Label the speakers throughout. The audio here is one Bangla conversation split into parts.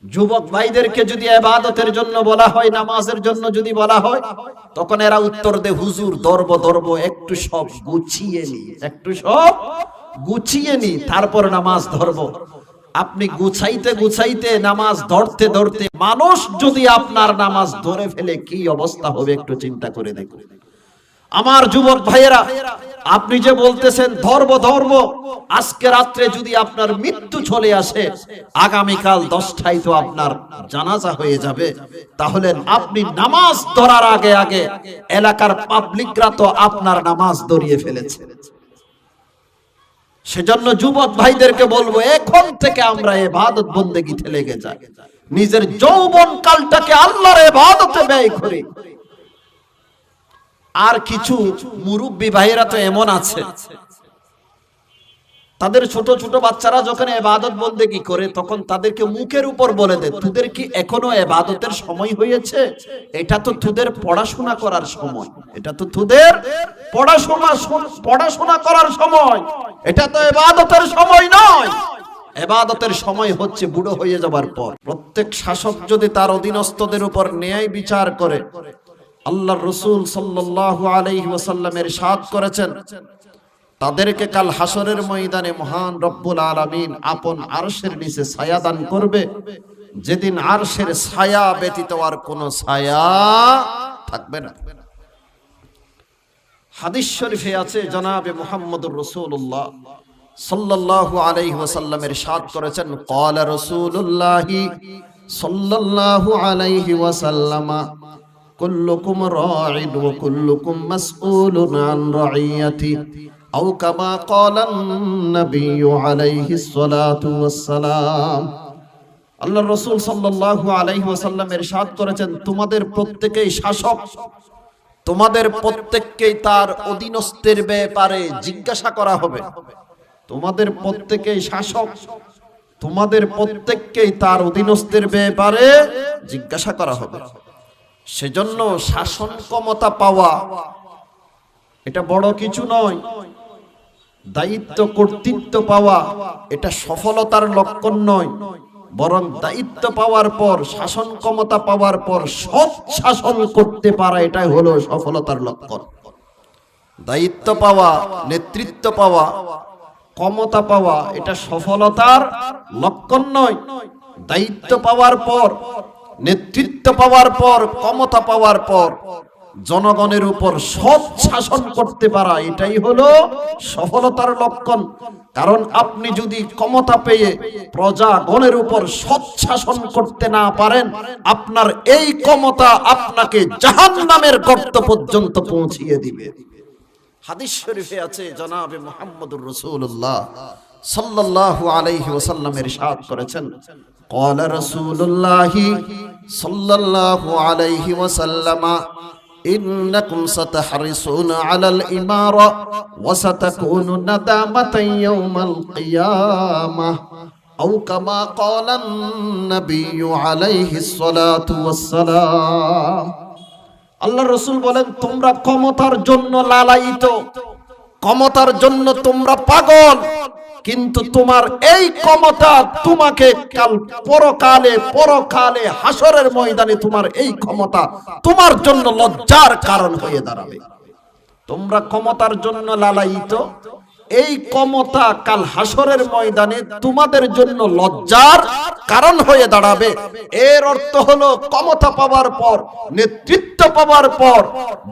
Speaker 1: যুবক ভাইদেরকে যদি ইবাদতের জন্য বলা হয়, নামাজের জন্য যদি বলা হয়, তখন এরা উত্তর দেয়, হুজুর ধরব একটু সব গুছিয়ে নি তারপর নামাজ ধরব। আপনি গুছাইতে নামাজ ধরতে মানুষ যদি আপনার নামাজ ধরে ফেলে কি অবস্থা হবে একটু চিন্তা করে দেখুন। আমার যুবক ভাইয়েরা, আপনি যে বলতেছেন ধরব, আজকে রাত্রে যদি আপনার মৃত্যু চলে আসে, আগামীকাল 10টায় তো আপনার জানাজা হয়ে যাবে, তাহলে আপনি নামাজ ধরার আগে এলাকার পাবলিকরা তো আপনার নামাজ ধরিয়ে ফেলেছে। সেজন্য যুবক ভাইদেরকে বলবো, এখন থেকে আমরা ইবাদত বন্দেগীতে লেগে যাই, নিজের যৌবন কালটাকে আল্লাহর ইবাদতে ব্যয় করি। আর কিছু মুরব্বী ভাইরা তো এমন আছে, তাদের ছোট ছোট বাচ্চারা যখন ইবাদত বন্দেগী করে, তখন তাদেরকে মুখের উপর বলে দেয়, তোদের কি এখনো ইবাদতের সময় হয়েছে? এটা তো তোদের পড়াশোনা করার সময়, এটা তো তোদের পড়াশোনা করার সময়, এটা তো ইবাদতের সময় নয়। ইবাদতের সময় হচ্ছে বুড়ো হয়ে যাবার পর। প্রত্যেক শাসক যদি তার অধীনস্থদের উপর ন্যায় বিচার করে, আল্লাহর রাসূল সাল্লাল্লাহু আলাইহি ওয়াসাল্লাম ইরশাদ করেছেন, তাদেরকে কাল হাসরের ময়দানে মহান রব্বুল আলামিন আপন আরশের নিচে ছায়া দান করবে, যেদিন আরশের ছায়া ব্যতীত আর কোনো ছায়া থাকবে না। হাদিস শরীফে আছে, জনাবে মুহাম্মদুর রাসূলুল্লাহ সাল্লাল্লাহু আলাইহি ওয়াসাল্লাম ইরশাদ করেছেন, ক্বালা রাসূলুল্লাহি সাল্লাল্লাহু আলাইহি ওয়াসাল্লাম, কুল্লুকুম রাঈন ওয়া কুল্লুকুম মাসউলুন আন রাইয়াতি, আও কামা ক্বালান নবিয়্যু আলাইহিস সালাতু ওয়াস সালাম। আল্লাহর রাসূল সাল্লাল্লাহু আলাইহি ওয়াসাল্লাম ইরশাদ করেছেন, তোমাদের প্রত্যেকেই শাসক, তোমাদের প্রত্যেককেই তার অধীনস্থের ব্যাপারে জিজ্ঞাসা করা হবে। তোমাদের প্রত্যেকেই শাসক, তোমাদের প্রত্যেককেই তার অধীনস্থের ব্যাপারে জিজ্ঞাসা করা হবে। সেজন্য শাসন ক্ষমতা পাওয়া এটা বড় কিছু নয়, দায়িত্ব কর্তৃত্ব পাওয়া এটা সফলতার লক্ষণ নয়, বরং দায়িত্ব পাওয়ার পর, শাসন ক্ষমতা পাওয়ার পর সৎ শাসন করতে পারা, এটাই হলো সফলতার লক্ষণ। দায়িত্ব পাওয়া, নেতৃত্ব পাওয়া, ক্ষমতা পাওয়া এটা সফলতার লক্ষণ নয়। দায়িত্ব পাওয়ার পর, নেতৃত্ব পাওয়ার পর, ক্ষমতা পাওয়ার পর জনগণের উপর সৎ শাসন করতে পারা, এটাই হলো সফলতার লক্ষণ। কারণ আপনি যদি ক্ষমতা পেয়ে প্রজাগণের উপর সৎ শাসন করতে না পারেন, আপনার এই ক্ষমতা আপনাকে জাহান্নামের গর্ত পর্যন্ত পৌঁছিয়ে দিবে। হাদিস শরীফে আছে, জনাবে মুহাম্মদুর রাসূলুল্লাহ সাল্লাল্লাহু আলাইহি ওয়াসাল্লাম ইরশাদ করেছেন, ক্বালা রাসূলুল্লাহি সাল্লাল্লাহু আলাইহি ওয়াসাল্লাম, ইন্নাকুম সাতাহরিসুনা আলাল ইমারা ওয়া সাতাকুনু নাদামাতান ইয়াউমাল কিয়ামাহ, আও কামা ক্বালান নবিয়্যু আলাইহিস সালাতু ওয়াস সালাম। আল্লাহর রাসূল বলেন, তোমরা ক্ষমতার জন্য লালায়িত, ক্ষমতার জন্য তোমরা পাগল, কিন্তু তোমার এই ক্ষমতা তোমাকে কাল পরকালে হাসরের ময়দানে তোমার এই ক্ষমতা তোমার জন্য লজ্জার কারণ হয়ে দাঁড়াবে। তোমরা ক্ষমতার জন্য লালায়িত, এই ক্ষমতা কাল হাসরের ময়দানে তোমাদের জন্য লজ্জার কারণ হয়ে দাঁড়াবে। এর অর্থ হলো, ক্ষমতা পাওয়ার পর, নেতৃত্ব পাওয়ার পর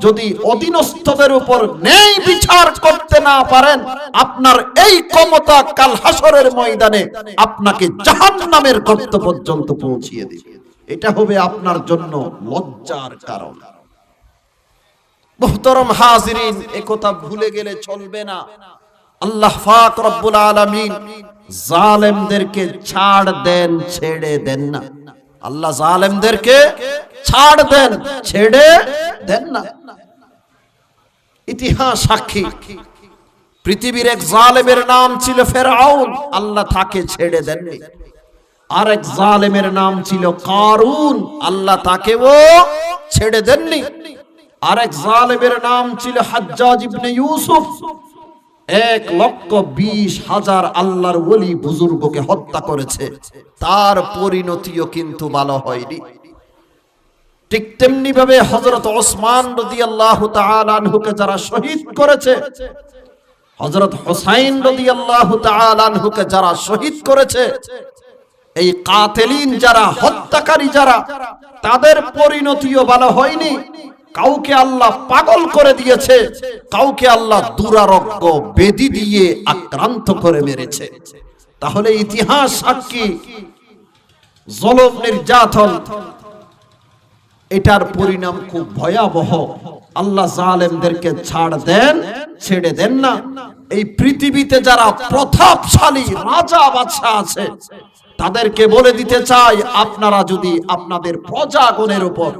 Speaker 1: যদি অধীনস্থদের উপর ন্যায় বিচার করতে না পারেন, আপনার এই ক্ষমতা কাল হাসরের ময়দানে আপনাকে জাহান্নামের গর্ত পর্যন্ত পৌঁছিয়ে দিবে। এটা হবে আপনার জন্য লজ্জার কারণ। মুহতারাম হাজিরিন, একথা ভুলে গেলে চলবে না। আল্লাহ পাক রব্বুল আলামিন জালেমদেরকে ছাড় দেন, ছেড়ে দেন না। আল্লাহ জালেমদেরকে ছাড় দেন, ছেড়ে দেন না। ইতিহাস সাক্ষী, পৃথিবীর এক জালেমের নাম ছিল ফেরাউন, আল্লাহ তাকে ছেড়ে দেননি। আরেক জালেমের নাম ছিল কারুন, আল্লাহ তাকেও ছেড়ে দেননি। আরেক জালেমের নাম ছিল হাজ্জাজ ইবনে ইউসুফ, 1,20,000 আল্লাহর ওলি বুজুর্গকে হত্যা করেছে, তার পরিণতিও কিন্তু ভালো হয়নি। ঠিক তেমনি ভাবে হযরত ওসমান রাদিয়াল্লাহু তাআলা আনহুকে যারা শহীদ করেছে, হযরত হুসাইন রাদিয়াল্লাহু তাআলা আনহুকে যারা শহীদ করেছে, এই কাতিলিন যারা, হত্যাকারী যারা, তাদের পরিণতিও ভালো হয়নি। কাউকে আল্লাহ পাগল করে দিয়েছে, কাউকে আল্লাহ দুরারোগ্য বেদি দিয়ে আক্রান্ত করে মেরেছে। তাহলে ইতিহাস সাক্ষী, জুলুম নির্যাতন এটার পরিণাম খুব ভয়াবহ। আল্লাহ জালেমদেরকে ছাড় দেন, ছেড়ে দেন না। এই পৃথিবীতে যারা প্রতাপশালী রাজা বাদশা আছে, তাদেরকে বলে দিতে চাই, আপনারা যদি আপনাদের প্রজাগণের উপর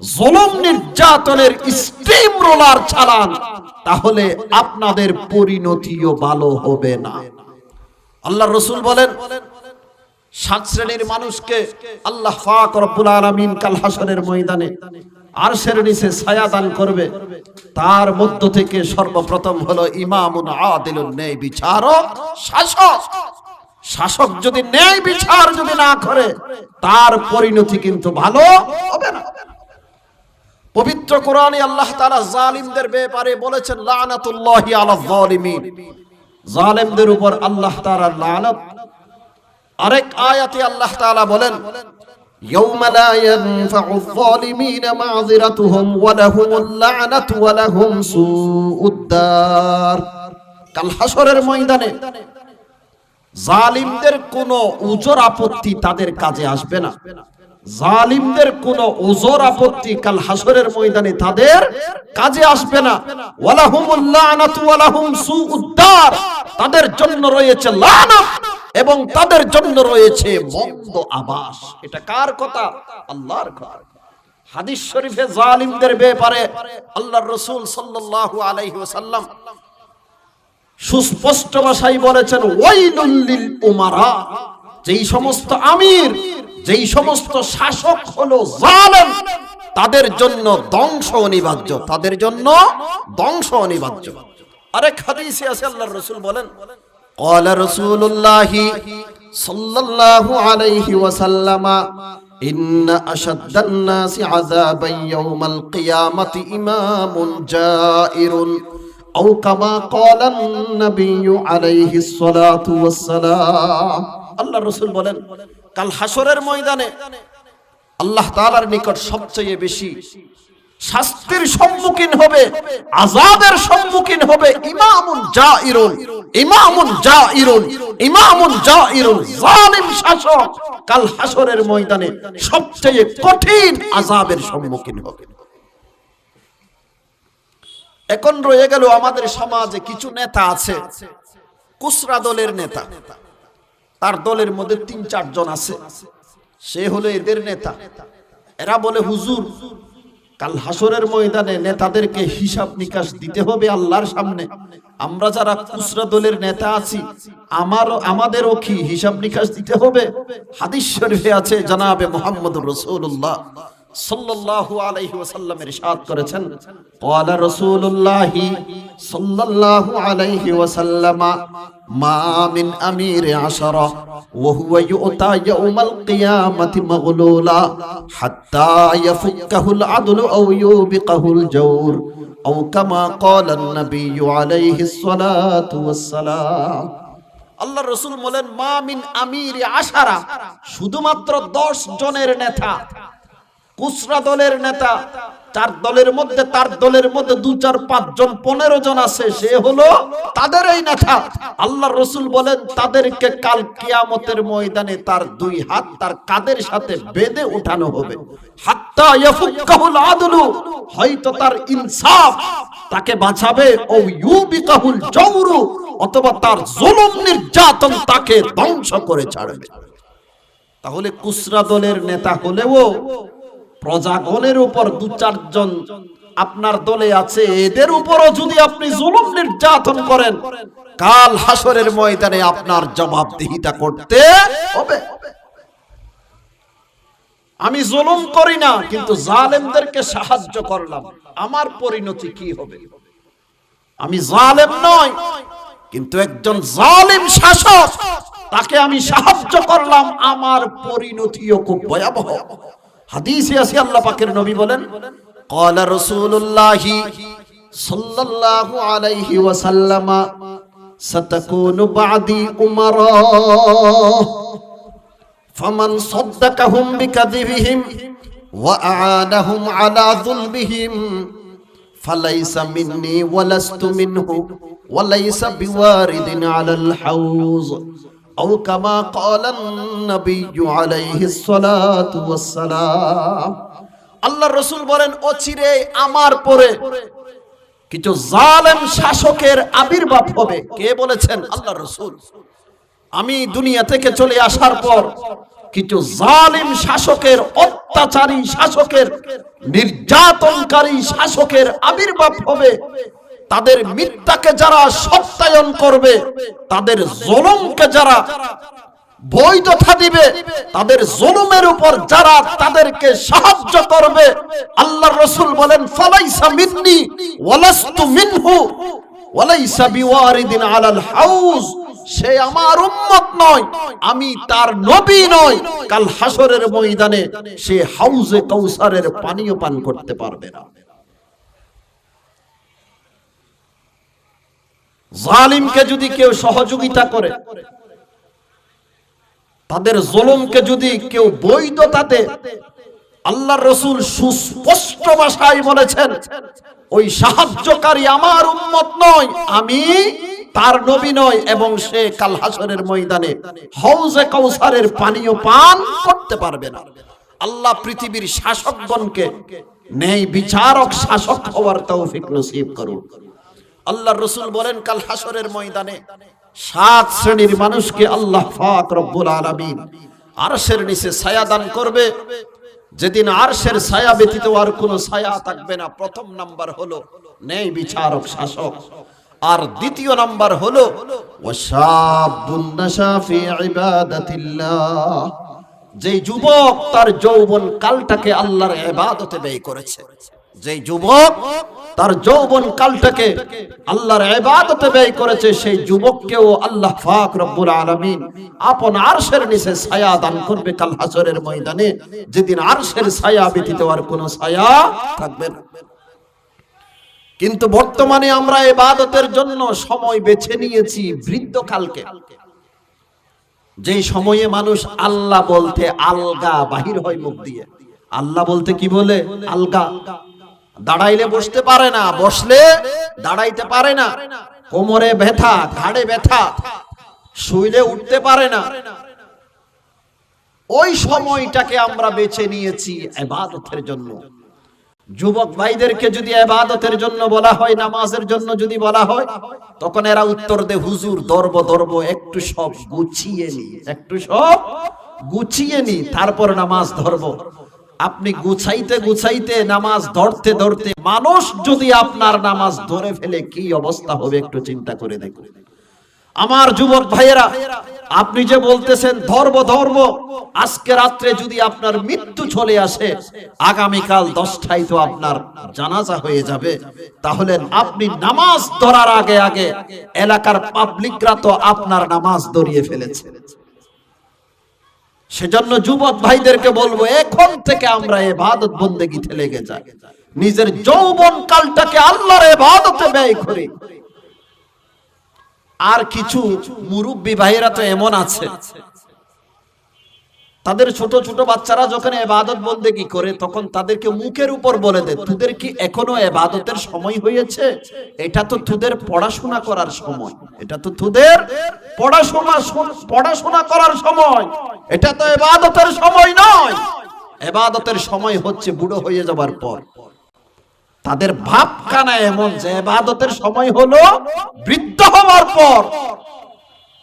Speaker 1: জুলুম নির্যাতনের স্টিম রোলার চালান, তাহলে আপনাদের পরিণতিও ভালো হবে না। আল্লাহর রাসূল বলেন, 7 শ্রেণীর মানুষকে আল্লাহ পাক রব্বুল আলামিন কাল হাসরের ময়দানে আরশের নিচে ছায়া দান করবে। তার মধ্য থেকে সর্বপ্রথম হলো ইমামুন আদিলুন, ন্যায় বিচারক, শাসক। শাসক যদি ন্যায় বিচার যদি না করে, তার পরিণতি কিন্তু ভালো হবে না। পবিত্র কোরআনে আল্লাহ তাআলা জালিমদের ব্যাপারে বলেছেন, লানাতুল্লাহি আলাল যালিমিন, জালিমদের উপর আল্লাহ তাআলার লানত। আরেক আয়াতে আল্লাহ তাআলা বলেন, ইয়াউমা লা ইয়ানফাউয যালিমিনা মাযিরাতুহুম ওয়া লাহুমুল লা'নাতু ওয়া লাহুম সুউদ দার। কাল হাসরের ময়দানে জালিমদের কোনো উজর আপত্তি তাদের কাজে আসবে না। জালিমদের কোনো উজর আপত্তি কাল হাসরের ময়দানে তাদের কাজে আসবে না। ওয়া লাহুমুল লা'নাতু ওয়া লাহুম সুউদ দার, তাদের জন্য রয়েছে লানত এবং তাদের জন্য রয়েছে মন্দ আবাস। এটা কার কথা? আল্লাহর কথা। হাদিস শরীফে জালিমদের ব্যাপারে আল্লাহর রাসূল সাল্লাল্লাহু আলাইহি ওয়াসাল্লাম সুস্পষ্ট ভাষায় বলেছেন, ওয়াইলুল লিল উমারা, যেই সমস্ত আমির, যেই সমস্ত শাসক হলো জালেম, তাদের জন্য ধ্বংস অনিবার্য, তাদের জন্য ধ্বংস অনিবার্য। আরেক হাদিসে আছে আল্লাহর রাসূল বলেন, قال رسول الله صلى الله عليه وسلم إن أشد الناس عذابا يوم القيامة إمام جائر أو كما قال النبي عليه الصلاة والسلام। আল্লাহ রাসূল বলেন, কাল হাসরের ময়দানে আল্লাহ তাআলার নিকট সবচেয়ে বেশি শাস্তির সম্মুখীন হবে, আযাবের সম্মুখীন হবে ইমামুন জাইরুন, ইমামুন জাইরুন, ইমামুন জাইরুন, জালিম শাসক কাল হাসরের ময়দানে সবচেয়ে কঠিন আযাবের সম্মুখীন হবে। এখন রয়ে গেল আমাদের সমাজে কিছু নেতা আছে, কুসরা দলের নেতা, তার দলের মধ্যে 3-4 জন আছে, সে হলো এদের নেতা। এরা বলে, হুজুর কাল হাসরের ময়দানে নেতাদেরকে হিসাব নিকাশ দিতে হবে আল্লাহর সামনে। আমরা যারা কুসরা দলের নেতা আছি, আমাদেরও কি হিসাব নিকাশ দিতে হবে? হাদিস শরীফে আছে, জনাবে মুহাম্মদুর রাসূলুল্লাহ সাল্লাল্লাহু আলাইহি ওয়াসাল্লাম ইরশাদ করেছেন, ক্বালা রাসূলুল্লাহি সাল্লাল্লাহু আলাইহি ওয়াসাল্লাম, মা মিন আমিরি আশারা ওয়া হুয়া ইউতা ইয়াউমাল কিয়ামাতি মাগলুলা হাত্তা ইয়াফুক্কাহুল আদলু আও ইউবিকাহুল জাওর আও কামা ক্বালা আন-নাবিয়্যু আলাইহিস সালাতু ওয়াস সালাম। আল্লাহর রাসূল বলেন, মা মিন আমিরি আশারা, শুধুমাত্র 10 জনের নেতা, কুসরা দলের নেতা, তার দলের মধ্যে 2-4-5 জন 15 জন আছে, সে হলো তাদের এই নেতা। আল্লাহর রাসূল বলেন, তাদেরকে কাল কিয়ামতের ময়দানে তার 2 হাত তার কাঁধের সাথে বেঁধে উঠানো হবে। হাত্তা ইয়াফুক্কাহুল আদলু, হয়তো তার ইনসাফ তাকে বাঁচাবে, ও ইউবিকাহুল জাওরু, অথবা তার জুলুম নির্যাতন তাকে ধ্বংস করে ছাড়বে। তাহলে কুসরা দলের নেতা হলেও প্রজাগণের উপর 2-4 জন আপনার দলে আছে, এদের উপরও যদি আপনি জুলুম নির্যাতন করেন, কাল হাসরের ময়দানে আপনার জবাবদিহিতা করতে হবে। আমি জুলুম করি না, কিন্তু জালেমদেরকে সাহায্য করলাম, আমার পরিণতি কি হবে? আমি জালেম নই, কিন্তু একজন জালিম শাসক, তাকে আমি সাহায্য করলাম, আমার পরিণতিও খুব ভয়াবহ। হাদিসে আছে আল্লাহ পাকের নবী বলেন, ক্বালা রাসূলুল্লাহি সাল্লাল্লাহু আলাইহি ওয়াসাল্লাম, সাতাকুনু বা'দি উমারা ফামান সাদ্দাকাহুম বিকাযিবিহিম ওয়া আ'আনাহুম আলা যুলমিহিম ফালাইসা মিন্নি ওয়ালাস্তু মিনহু ওয়ালাইসা বিওয়ারিদিন আলাল হাউজ আও কামা ক্বালান নবিয়্যু আলাইহিস সালাতু ওয়াস সালাম। আল্লাহর রাসূল বলেন, অচিরে আমার পরে কিছু জালেম শাসকের আবির্ভাব হবে। কে বলেছেন? আল্লাহর রাসূল। আমি দুনিয়া থেকে চলে আসার পর কিছু জালিম শাসকের, অত্যাচারী শাসকের, নির্যাতনকারী শাসকের আবির্ভাব হবে। তাদের মিথ্যাকে যারা সত্যায়ন করবে, তাদের জুলুমকে যারা বৈধতা দিবে, তাদের জুলুমের উপর যারা তাদেরকে সাহায্য করবে, আল্লাহর রাসূল বলেন, ফালাইসা মিন্নি ওয়ালাস্তু মিনহু ওয়ালাইসা বিওয়ারিদিন আলাল হাউজ, সে আমার উম্মত নয়, আমি তার নবী নয়। কাল হাসরের ময়দানে সে হাউজে কাউসারের পানিও পান করতে পারবে না। জালিমকে যদি কেউ সহযোগিতা করে, তাদের জুলুমকে যদি কেউ বৈধতা দেয়, আল্লাহর রাসূল সুস্পষ্ট ভাষায় বলেছেন, ওই সাহায্যকারী আমার উম্মত নয়, আমি তার নবী নয়, এবং সে কাল হাসরের ময়দানে হাউজে কাউসারের পানিও পান করতে পারবে না। আল্লাহ পৃথিবীর শাসকগণকে ন্যায় বিচারক শাসক হওয়ার তৌফিক নসিব করুন। আল্লাহর রাসূল বলেন, কাল হাসরের ময়দানে 7 শ্রেণীর মানুষকে আল্লাহ পাক রব্বুল আলামিন আরশের নিচে ছায়া দান করবে, যেদিন আরশের ছায়া ব্যতীত আর কোনো ছায়া থাকবে না। প্রথম নাম্বার হলো ন্যায় বিচারক শাসক, আর দ্বিতীয় নাম্বার হলো ওয়াশাবুন নাশা ফি ইবাদাতিল্লাহ, যে যুবক তার যৌবন কালটাকে আল্লাহর ইবাদতে ব্যয় করেছে। যে যুবক তার যৌবন কালটাকে আল্লাহর ইবাদতে ব্যয় করেছে, সেই যুবককেও আল্লাহ পাক রব্বুল আলামিন আপন আরশের নিচে ছায়া দান করবে কাল হাসরের ময়দানে, যেদিন আরশের ছায়া ব্যতীত আর কোনো ছায়া থাকবে না। কিন্তু বর্তমানে আমরা ইবাদতের জন্য সময় বেছে নিয়েছি বৃদ্ধকালকে, যেই সময়ে মানুষ আল্লাহ বলতে আলগা বাহির হয় মুখ দিয়ে। আল্লাহ বলতে কি বলে? আলগা। দাঁড়াইলে বসতে পারে না, বসলে দাঁড়াইতে পারে না, কোমরে ব্যথা, ঘাড়ে ব্যথা, শুইলে উঠতে পারে না। ওই সময়টাকে আমরা বেছে নিয়েছি ইবাদতের জন্য। যুবক ভাইদেরকে যদি ইবাদতের জন্য বলা হয়, নামাজের জন্য যদি বলা হয়, তখন এরা উত্তর দেয়, হুজুর ধরব একটু সব গুছিয়ে নি, একটু সব গুছিয়ে নি, তারপর নামাজ ধরব। আপনি গুছাইতে নামাজ ধরতে মানুষ যদি আপনার নামাজ ধরে ফেলে, কি অবস্থা হবে একটু চিন্তা করে দেখুন। আমার যুবক ভাইয়েরা, আপনি যে বলতেছেন ধরব, আজকে রাত্রে যদি আপনার মৃত্যু চলে আসে, আগামীকাল 10টায় তো আপনার জানাজা হয়ে যাবে, তাহলে আপনি নামাজ ধরার আগে এলাকার পাবলিকরা তো আপনার নামাজ ধরিয়ে ফেলেছে। সেজন্য যুবক ভাইদেরকে বলবো, এখন থেকে আমরা ইবাদত বন্দেগীতে লেগে যাই, নিজের যৌবন কালটাকে আল্লাহর ইবাদতে ব্যয় করি। আর কিছু মুরব্বী ভাইরা তো এমন আছে, তাদের ছোট ছোট বাচ্চারা যখন ইবাদত বন্দেগী করে, তখন তাদেরকে মুখের উপর বলে দেয়, তোদের কি এখনো ইবাদতের সময় হয়েছে? এটা তো তোদের পড়াশোনা করার সময়, এটা তো তোদের পড়াশোনা করার সময়, এটা তো ইবাদতের সময় নয়। ইবাদতের সময় হচ্ছে বুড়ো হয়ে যাবার পর। তাদের ভাবখানা এমন যে ইবাদতের সময় হলো বৃদ্ধ হওয়ার পর।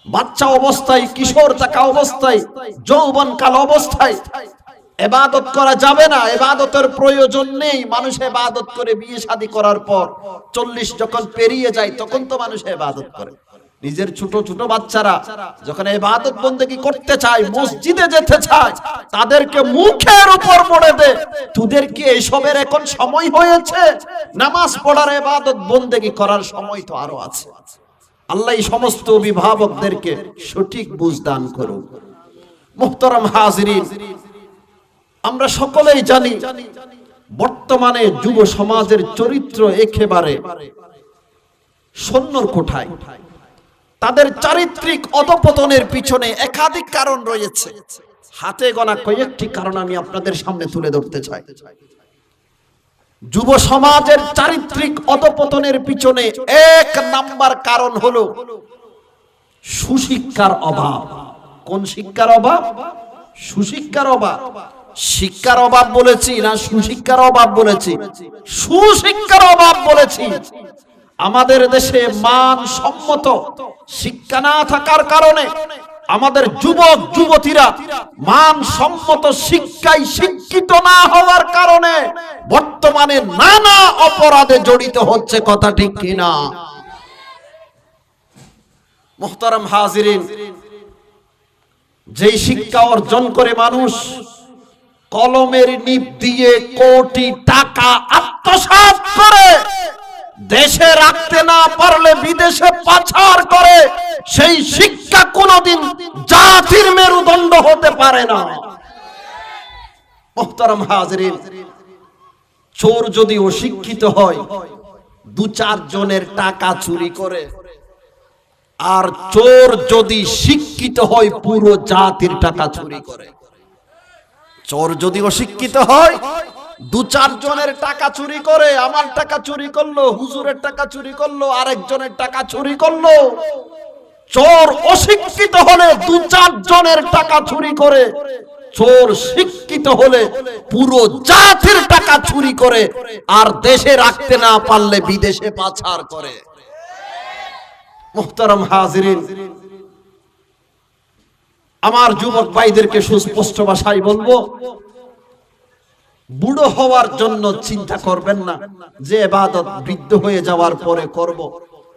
Speaker 1: বাচ্চা অবস্থায়, কিশোর থাকা অবস্থায়, যৌবন কাল অবস্থায় ইবাদত করা যাবে না, ইবাদতের প্রয়োজন নেই। মানুষ ইবাদত করে বিয়ে শাদী করার পর 40 যখন পেরিয়ে যায়, তখন তো মানুষ ইবাদত করে। নিজের ছোট ছোট বাচ্চারা যখন ইবাদত বন্দেগী করতে চায়, মসজিদে যেতে চায়, তাদেরকে মুখের উপর পড়ে দেয়, তোদের কি এইসবের এখন সময় হয়েছে? নামাজ পড়ার ইবাদত বন্দেগী করার সময় তো আরো আছে। আল্লাহ এই সমস্ত অভিভাবকদেরকে সঠিক বুঝ দান করুন। মুহতারাম হাজিরিন, আমরা সকলেই জানি বর্তমানে যুব সমাজের চরিত্র একেবারে শূন্যর কোঠায়। তাদের চারিত্রিক অধপতনের পিছনে একাধিক কারণ রয়েছে। হাতে গোনা কয়েকটি কারণ আমি আপনাদের সামনে তুলে ধরতে চাই। যুব সমাজের চারিত্রিক অধপতনের পিছনে এক নাম্বার কারণ হলো সুশিক্ষার অভাব। কোন শিক্ষার অভাব? সুশিক্ষার অভাব। শিক্ষার অভাব বলেছি না সুশিক্ষার অভাব বলেছি? সুশিক্ষার অভাব বলেছি। আমাদের দেশে মানসম্মত শিক্ষা না থাকার কারণে আমাদের যুবক যুবতীরা মানসম্মত শিক্ষায় শিক্ষিত না হওয়ার কারণে বর্তমানে নানা অপরাধে জড়িত হচ্ছে। কথা ঠিক কিনা? মুহতারাম হাজিরিন, যেই শিক্ষা অর্জন করে মানুষ কলমের নিব দিয়ে কোটি টাকা আত্মসাৎ করে, দেশে রাখতে না পারলে বিদেশে পাচার করে, সেই শিক্ষা কোনদিন জাতির মেরুদণ্ড হতে পারে না। মুহতারাম হাজিরিন, চোর যদি অশিক্ষিত হয়, দু চার জনের টাকা চুরি করে, আর চোর যদি শিক্ষিত হয় পুরো জাতির টাকা চুরি করে। চোর যদি অশিক্ষিত হয়, দু চার জনের টাকা চুরি করে, আমার টাকা চুরি করলো, হুজুরের টাকা চুরি করলো, আরেকজনের টাকা চুরি করলো। চোর অশিক্ষিত হলে দু চার জনের টাকা চুরি করে, চোর শিক্ষিত হলে পুরো জাতির টাকা চুরি করে, আর দেশে রাখতে না পারলে বিদেশে পাচার করে। মুহতারাম হাজিরিন, আমার যুবক ভাইদেরকে সুস্পষ্ট ভাষায় বলবো, বুড়ো হওয়ার জন্য চিন্তা করবেন না যে ইবাদত বৃদ্ধ হয়ে যাওয়ার পরে করব,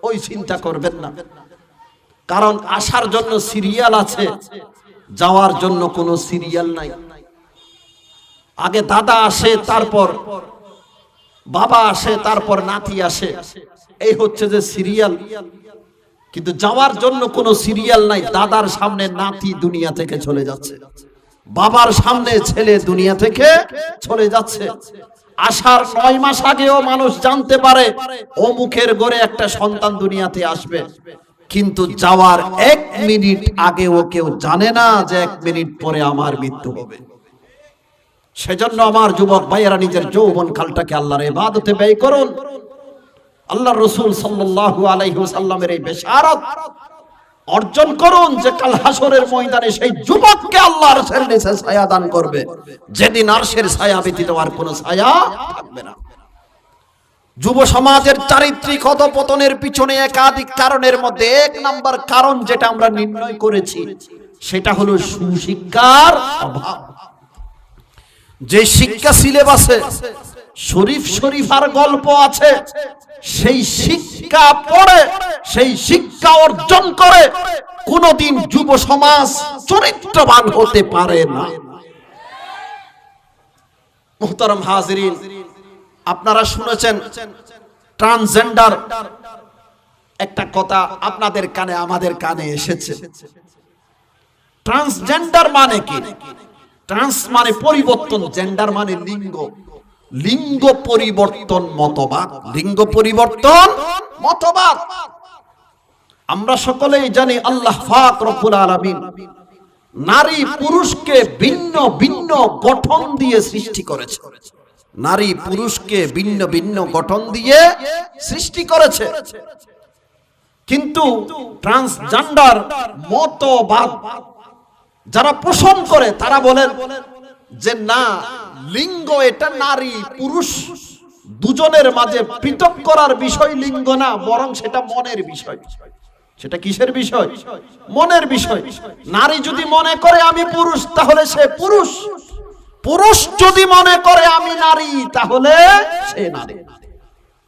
Speaker 1: ওই চিন্তা করবেন না। কারণ আসার জন্য সিরিয়াল আছে, যাওয়ার জন্য কোনো সিরিয়াল নাই। আগে দাদা আসে, তারপর বাবা আসে, তারপর নাতি আসে, এই হচ্ছে যে সিরিয়াল। কিন্তু যাওয়ার জন্য কোনো সিরিয়াল নাই। দাদার সামনে নাতি দুনিয়া থেকে চলে যাচ্ছে, বাবার সামনে ছেলে দুনিয়া থেকে চলে যাচ্ছে। আসার 9 মাস আগেও মানুষ জানতে পারে অমুকের ঘরে একটা সন্তান দুনিয়াতে আসবে, কিন্তু যাওয়ার 1 মিনিট আগেও কেউ জানে না যে 1 মিনিট পরে আমার মৃত্যু হবে। সেজন্য আমার যুবক ভাইয়েরা নিজের যৌবন কালটাকে আল্লাহর ইবাদতে ব্যয় করুন। আল্লাহর রাসূল সাল্লাল্লাহু আলাইহি ওয়াসাল্লামের এই বেশারত অর্জন করুন যে কাল হাসরের ময়দানে সেই যুবককে আল্লাহ আরশের নিচে ছায়া দান করবে, যেদিন আরশের ছায়া ব্যতীত আর কোনো ছায়া থাকবে না। যুব সমাজের চারিত্রিক অধপতনের পিছনে একাধিক কারণের মধ্যে 1 নাম্বার কারণ যেটা আমরা নির্ণয় করেছি সেটা হলো সুশিক্ষার অভাব। যে শিক্ষা সিলেবাসে শরীফ শরীফার গল্প আছে, সেই শিক্ষা পড়ে, সেই শিক্ষা অর্জন করে কোনদিন যুব সমাজ চরিত্রবান হতে পারে না। মুহতারাম হাজিরিন, আপনারা শুনেছেন ট্রান্সজেন্ডার, একটা কথা আপনাদের কানে আমাদের কানে এসেছে। ট্রান্সজেন্ডার মানে কি? ট্রান্স মানে পরিবর্তন, জেন্ডার মানে লিঙ্গ। লিঙ্গ পরিবর্তন মতবাদ, লিঙ্গ পরিবর্তন মতবাদ। আমরা সকলেই জানি আল্লাহ পাক রব্বুল আলামিন নারী পুরুষকে ভিন্ন ভিন্ন গঠন দিয়ে সৃষ্টি করেছে। নারী পুরুষকে ভিন্ন ভিন্ন গঠন দিয়ে সৃষ্টি করেছে, কিন্তু ট্রান্সজেন্ডার মতবাদ যারা পোষণ করে তারা বলেন যে না, লিঙ্গ এটা নারী পুরুষ দুজনের মাঝে পৃথক করার বিষয় লিঙ্গ না, বরং সেটা মনের বিষয়। সেটা কিসের বিষয়? মনের বিষয়। নারী যদি মনে করে আমি পুরুষ, তাহলে সে পুরুষ। পুরুষ যদি মনে করে আমি নারী, তাহলে সে নারী।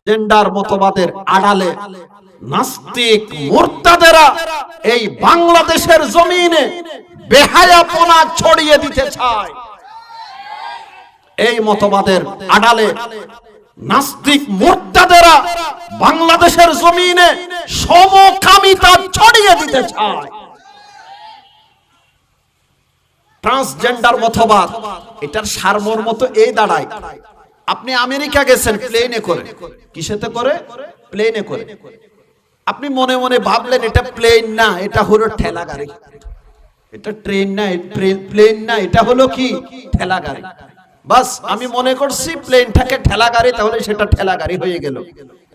Speaker 1: জেন্ডার মতবাদের আড়ালে নাস্তিক মুরতাদেরা এই বাংলাদেশের জমিনে বেহায়াপনা ছড়িয়ে দিতে চায়। এই মতবাদের আড়ালে নাস্তিক মুরতাদেরা বাংলাদেশের জমিনে সমকামিতা ছড়িয়ে দিতে চায়। ট্রান্সজেন্ডার মতবাদ, এটার সারমর্ম তো এই দাঁড়ায়, আপনি আমেরিকা গেছেন প্লেনে করে, কিসেতে করে? প্লেনে করে। আপনি মনে মনে ভাবলেন এটা প্লেন না, এটা হলো ঠেলা গাড়ি, এটা ট্রেন না, প্লেন না, এটা হলো কি? ঠেলা গাড়ি। বাস আমি মনে করছি প্লেনটাকে ঠেলা গাড়ি, তাহলে সেটা ঠেলা গাড়ি হয়ে গেল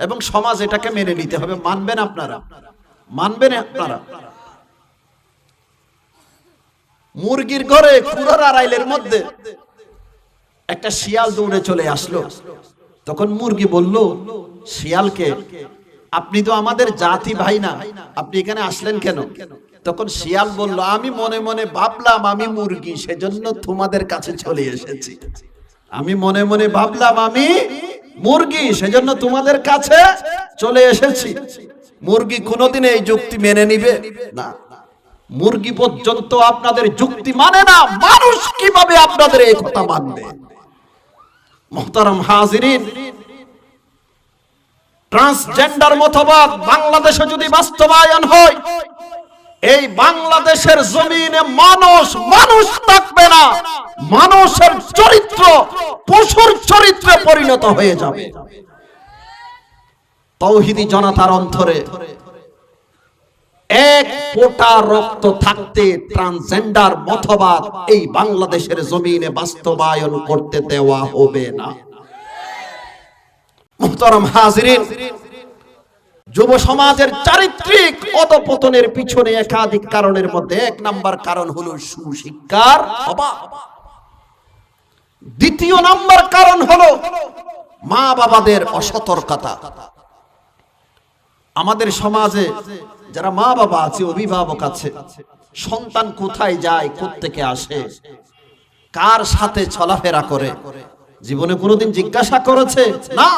Speaker 1: এবং সমাজ এটাকে মেনে নিতে হবে। মানবেন আপনারা? মানবেন আপনারা? মুরগির ঘরে কুড়ার আড়াইলের মধ্যে একটা শিয়াল দৌড়ে চলে আসলো। তখন মুরগি বলল শিয়ালকে, আপনি তো আমাদের জাতি ভাই না, আপনি এখানে আসলেন কেন? তখন শিয়াল বলল, আমি মনে মনে ভাবলাম আমি মুরগি, সেজন্য তোমাদের কাছে চলে এসেছি। আমি মনে মনে ভাবলাম আমি মুরগি, সেজন্য তোমাদের কাছে চলে এসেছি। মুরগি কোনোদিন এই যুক্তি মেনে নিবে না। মুরগি পর্যন্ত আপনাদের যুক্তি মানে না, মানুষ কিভাবে আপনাদের এই কথা মানবে? মুহতারাম হাজিরিন, ট্রান্সজেন্ডার মতবাদ বাংলাদেশে যদি বাস্তবায়ন হয়, এই বাংলাদেশের জমিনে মানুষ মানুষ থাকবে না, মানুষের চরিত্র পশুর চরিত্রে পরিণত হয়ে যাবে। তাওহীদি জনতার অন্তরে এক ফোঁটা রক্ত থাকতে ট্রান্সজেন্ডার মতবাদ এই বাংলাদেশের জমিনে বাস্তবায়ন করতে দেওয়া হবে না। মুহতারাম হাজিরিন, যুব সমাজের চারিত্রিক অধঃপতনের পিছনে একাধিক কারণের মধ্যে এক নাম্বার কারণ হলো সুশিক্ষার অভাব। দ্বিতীয় নাম্বার কারণ হলো মা বাবাদের অসতর্কতা। আমাদের সমাজে যারা মা বাবা আছে, অভিভাবক আছে, সন্তান কোথায় যায়, কোত্থেকে আসে, কার সাথে চলাফেরা করে, জীবনে কোনোদিন জিজ্ঞাসা করেছে? না।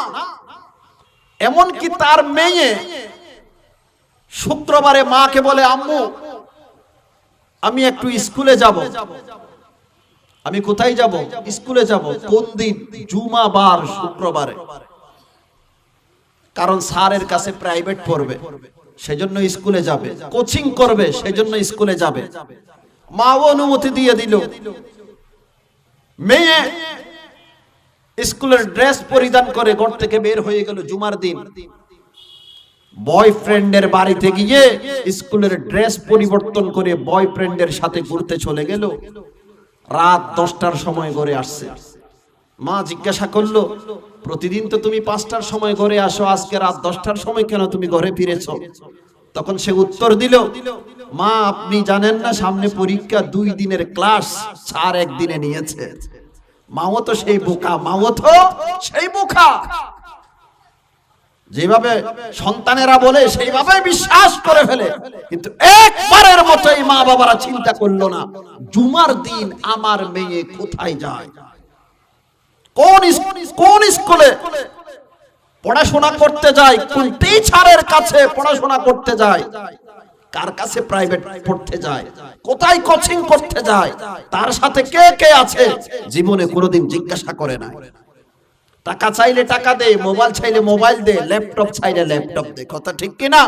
Speaker 1: এমনকি তার মেয়ে শুক্রবারে মাকে বলে, আম্মু আমি একটু স্কুলে যাব। আমি কোথায় যাব? স্কুলে যাব। কোন দিন? জুমাবার, শুক্রবারে। কারণ স্যারের কাছে প্রাইভেট পড়বে, সেজন্য স্কুলে যাবে। কোচিং করবে, সেজন্য স্কুলে যাবে। মাও অনুমতি দিয়ে দিল। মেয়ে স্কুলের ড্রেস পরিধান করে ঘর থেকে বের হয়ে গেল জুমার দিন। বয়ফ্রেন্ডের বাড়িতে গিয়ে স্কুলের ড্রেস পরিবর্তন করে বয়ফ্রেন্ডের সাথে ঘুরতে চলে গেল। রাত 10টার সময় ঘরে আসছে। মা জিজ্ঞাসা করলো, প্রতিদিন তো তুমি 5টার সময় ঘরে আসো, আজকে রাত 10টার সময় কেন তুমি ঘরে ফিরেছো? তখন সে উত্তর দিল, মা আপনি জানেন না সামনে পরীক্ষা, 2 দিনের ক্লাস স্যার একদিনে নিয়েছে। মাও তো সেই বোকা, মাও তো সেই বোকা। যেভাবে সন্তানেরা বলে সেইভাবে বিশ্বাস করে ফেলে, কিন্তু একবারের মতো এই মা বাবারা চিন্তা করলো না জুমার দিন আমার মেয়ে কোথায় যায়, কোন স্কুলে পড়াশোনা করতে যায়, কোন টিচারের কাছে পড়াশোনা করতে যায়, কার কাছে প্রাইভেট পড়তে যায়, কোথায় কোচিং করতে যায়, তার সাথে কে কে আছে, জীবনে কোনোদিন জিজ্ঞাসা করে না। টাকা চাইলে টাকা দে, মোবাইল চাইলে মোবাইল দে, ল্যাপটপ চাইলে ল্যাপটপ দে। কথা ঠিক কিনা?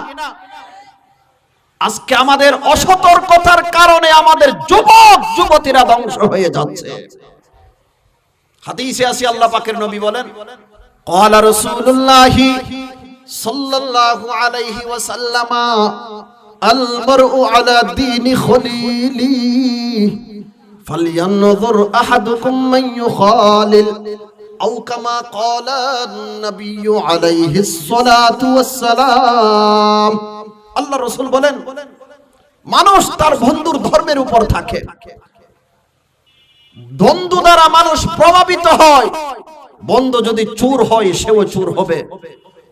Speaker 1: আজকে আমাদের অসতর্কতার কারণে আমাদের যুবক যুবতীরা ধ্বংস হয়ে যাচ্ছে। হাদিসে আছে আল্লাহ পাকের নবী বলেন, ক্বালা রাসূলুল্লাহি সাল্লাল্লাহু আলাইহি ওয়াসাল্লাম, আল মারউ আলা দীনি খলিলি ফালয়ানযুর আহাদুকুম মান ইউখালিল আও কামা ক্বালা নবী আলাইহিস সালাতু ওয়াস সালাম। আল্লাহ রাসূল বলেন, মানুষ তার বন্ধুর ধর্মের উপর থাকে। বন্ধু দ্বারা মানুষ প্রভাবিত হয়। বন্ধু যদি চোর হয় সেও চোর হবে,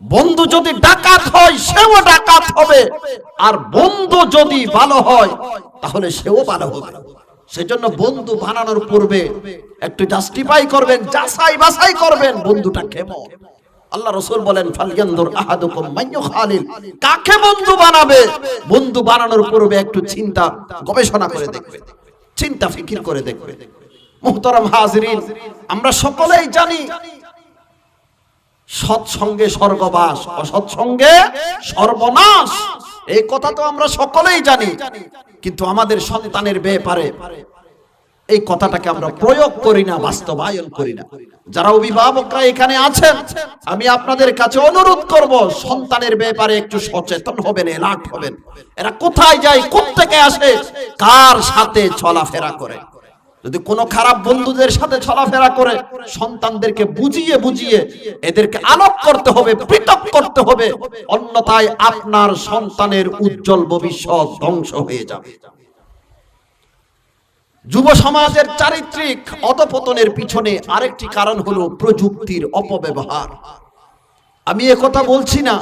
Speaker 1: বন্ধু যদি ডাকাত হয় সেও ডাকাত হবে, আর বন্ধু যদি ভালো হয় তাহলে সেও ভালো হবে। সেজন্য বন্ধু বানানোর পূর্বে একটু জাস্টিফাই করবেন, যাচাই বাছাই করবেন বন্ধুটা কেমন। আল্লাহ রাসূল বলেন, ফালয়ানজুর আহাদুকুম মান ইউখালিল, কাকে বন্ধু বানাবে বন্ধু বানানোর পূর্বে একটু চিন্তা গবেষণা করে দেখবে, চিন্তা ফিকির করে দেখবে। মুহতারাম হাজিরিন, আমরা সকলেই জানি সৎসঙ্গে স্বর্গবাস, অসৎসঙ্গে সর্বনাশ। এই কথা তো আমরা সকলেই জানি, কিন্তু আমাদের সন্তানের ব্যাপারে এই কথাটাকে আমরা প্রয়োগ করি না, বাস্তবায়ন করি না। যারা অভিভাবকরা এখানে আছেন, আমি আপনাদের কাছে অনুরোধ করব, সন্তানের ব্যাপারে একটু সচেতন হবেন, এলার্ট হবেন। এরা কোথায় যায়, কোত্থেকে আসে, কার সাথে চলাফেরা করে। যদি কোনো খারাপ বন্ধুদের সাথে চলাফেরা করে, সন্তানদেরকে বুঝিয়ে বুঝিয়ে এদেরকে আলোক করতে হবে, পৃথক করতে হবে, অন্যথায় আপনার সন্তানের উজ্জ্বল ভবিষ্যৎ ধ্বংস হয়ে যাবে। যুব সমাজের চারিত্রিক অধপতনের পিছনে আরেকটি কারণ হলো প্রযুক্তির অপব্যবহার। আমি একথা বলছি না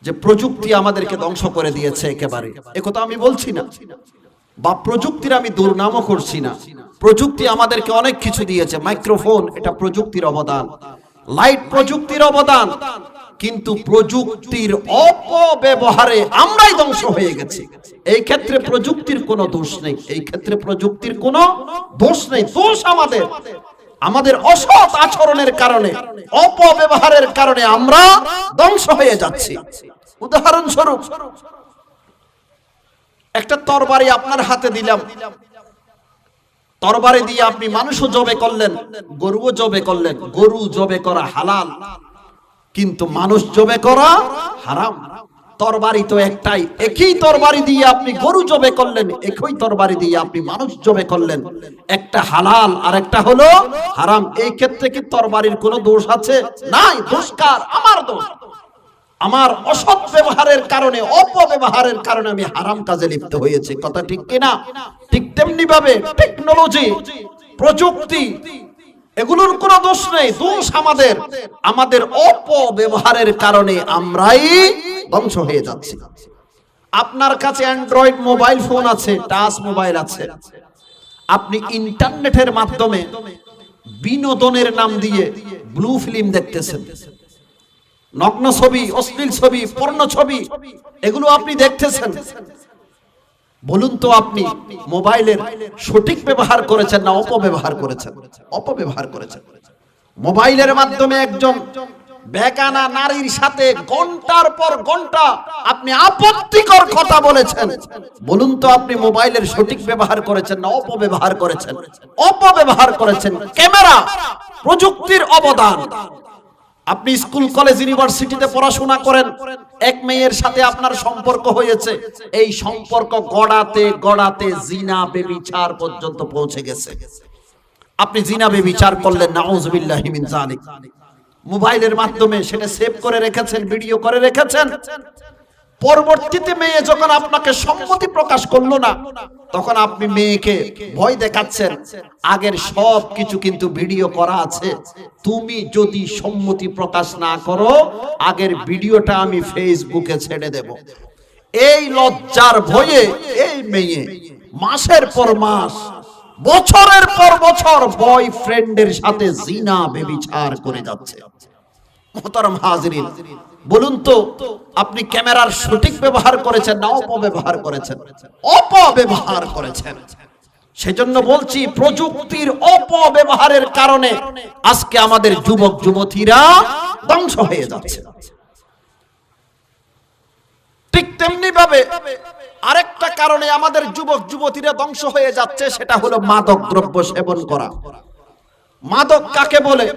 Speaker 1: যে প্রযুক্তি আমাদেরকে ধ্বংস করে দিয়েছে একেবারে, একথা আমি বলছি না, বা প্রযুক্তির আমি দুর্নামও করছি না। প্রযুক্তি আমাদেরকে অনেক কিছু দিয়েছে। মাইক্রোফোন, এটা প্রযুক্তির অবদান। লাইট, প্রযুক্তির অবদান। কিন্তু প্রযুক্তির অপব্যবহারে আমরাই ধ্বংস হয়ে গেছি। এই ক্ষেত্রে প্রযুক্তির কোনো দোষ নেই, এই ক্ষেত্রে প্রযুক্তির কোনো দোষ নেই। দোষ আমাদের, আমাদের অসৎ আচরণের কারণে, অপব্যবহারের কারণে আমরা ধ্বংস হয়ে যাচ্ছি। উদাহরণস্বরূপ, একটা তরবারি আপনার হাতে দিলাম, তরবারি দিয়ে আপনি মানুষও জবে করলেন, গরুও জবে করলেন। গরু জবে করা হালাল, কিন্তু মানুষ জবে করা হারাম। তরবারি তো একটাই, একই তরবারি দিয়ে আপনি গরু জবে করলেন, একই তরবারি দিয়ে আপনি মানুষ জবে করলেন। একটা হালাল আর একটা হলো হারাম। এই ক্ষেত্রে কি তরবারির কোনো দোষ আছে? নাই। দোষ কার? আমার দোষ। আমার অসৎ ব্যবহারের কারণে, অপব্যবহারের কারণে আমি হারাম কাজে লিপ্ত হয়েছি। কথা ঠিক কিনা? ঠিক তেমনি ভাবে টেকনোলজি, প্রযুক্তি, এগুলোর কোনো দোষ নেই, দোষ আমাদের। আমাদের অপব্যবহারের কারণে আমরাই ধ্বংস হয়ে যাচ্ছি। আপনার কাছে অ্যান্ড্রয়েড মোবাইল ফোন আছে, টাচ মোবাইল আছে, আপনি ইন্টারনেটের মাধ্যমে বিনোদনের নাম দিয়ে ব্লু ফিল্ম দেখতেছেন, নগ্ন ছবি, অশ্লীল ছবি, পর্ণ ছবি, এগুলো আপনি দেখতেছেন। বলুন তো, আপনি মোবাইলের সঠিক ব্যবহার করেছেন না অপব্যবহার করেছেন? অপব্যবহার করেছেন। মোবাইলের মাধ্যমে একজন বেগানা নারীর সাথে ঘন্টার পর ঘন্টা আপনি আপত্তিকর কথা বলেছেন। বলুন তো, আপনি মোবাইলের সঠিক ব্যবহার করেছেন না অপব্যবহার করেছেন? অপব্যবহার করেছেন। ক্যামেরা, প্রযুক্তির অবদান। আপনি স্কুল, কলেজ, ইউনিভার্সিটিতে পড়াশোনা করেন, এক মেয়ের সাথে আপনার সম্পর্ক হয়েছে, এই সম্পর্ক গড়াতে গড়াতে জিনা বেবিচার পর্যন্ত পৌঁছে গেছে। আপনি জিনা বেবিচার করলেন, নাউযুবিল্লাহি মিন যালিক। মোবাইলের মাধ্যমে সেটা সেভ করে রেখেছেন, ভিডিও করে রেখেছেন। পরবর্তীতে মেয়ে যখন আপনাকে সম্মতি প্রকাশ করলো না, তখন আপনি মেয়েকে ভয় দেখাচ্ছেন, আগের সব কিছু কিন্তু ভিডিও করা আছে, তুমি যদি সম্মতি প্রকাশ না করো, আগের ভিডিওটা আমি ফেসবুকে ছেড়ে দেব। এই লজ্জার ভয়ে এই মেয়ে মাসের পর মাস, বছরের পর বছর বয়ফ্রেন্ডের সাথে জিনা বেবিচার করে যাচ্ছে। মুহতারাম হাজিরিন, বলুন তো, আপনি ক্যামেরার সঠিক ব্যবহার করেছেন না অপব্যবহার করেছেন? অপব্যবহার করেছেন। সেজন্য বলছি, প্রযুক্তির অপব্যবহারের কারণে আজকে আমাদের যুবক যুবতীরা ধ্বংস হয়ে যাচ্ছে। ঠিক তেমনি ভাবে আরেকটা কারণে আমাদের যুবক যুবতীরা ধ্বংস হয়ে যাচ্ছে, সেটা হলো মাদক দ্রব্য সেবন করা। মাদক কাকে বলে?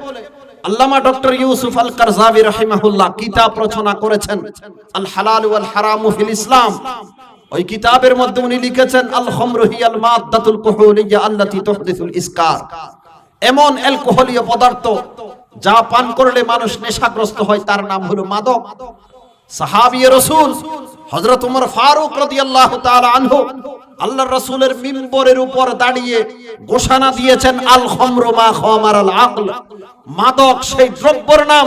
Speaker 1: আল্লামা ডক্টর ইউসুফ আল কারজাবী রাহিমাহুল্লাহ কিতাব রচনা করেছেন, আল হালাল ওয়াল হারামু ফিল ইসলাম। ওই কিতাবের মধ্যে উনি লিখেছেন, আল খামরু হিয়াল মাদ্দাতুল কুহুলিয়া আল্লাতী তুহদিসুল ইসকার। এমন অ্যালকোহলীয় পদার্থ যা পান করলে মানুষ নেশাগ্রস্ত হয়, তার নাম হলো মাদক। সাহাবী রাসূল হযরত ওমর ফারুক রাদিয়াল্লাহু তাআলা আনহু আল্লাহর রাসূলের মিম্বরের উপর দাঁড়িয়ে ঘোষণা দিয়েছেন, আল খামরু মা খামারাল আকল। মাদক সেই দ্রব্যের নাম,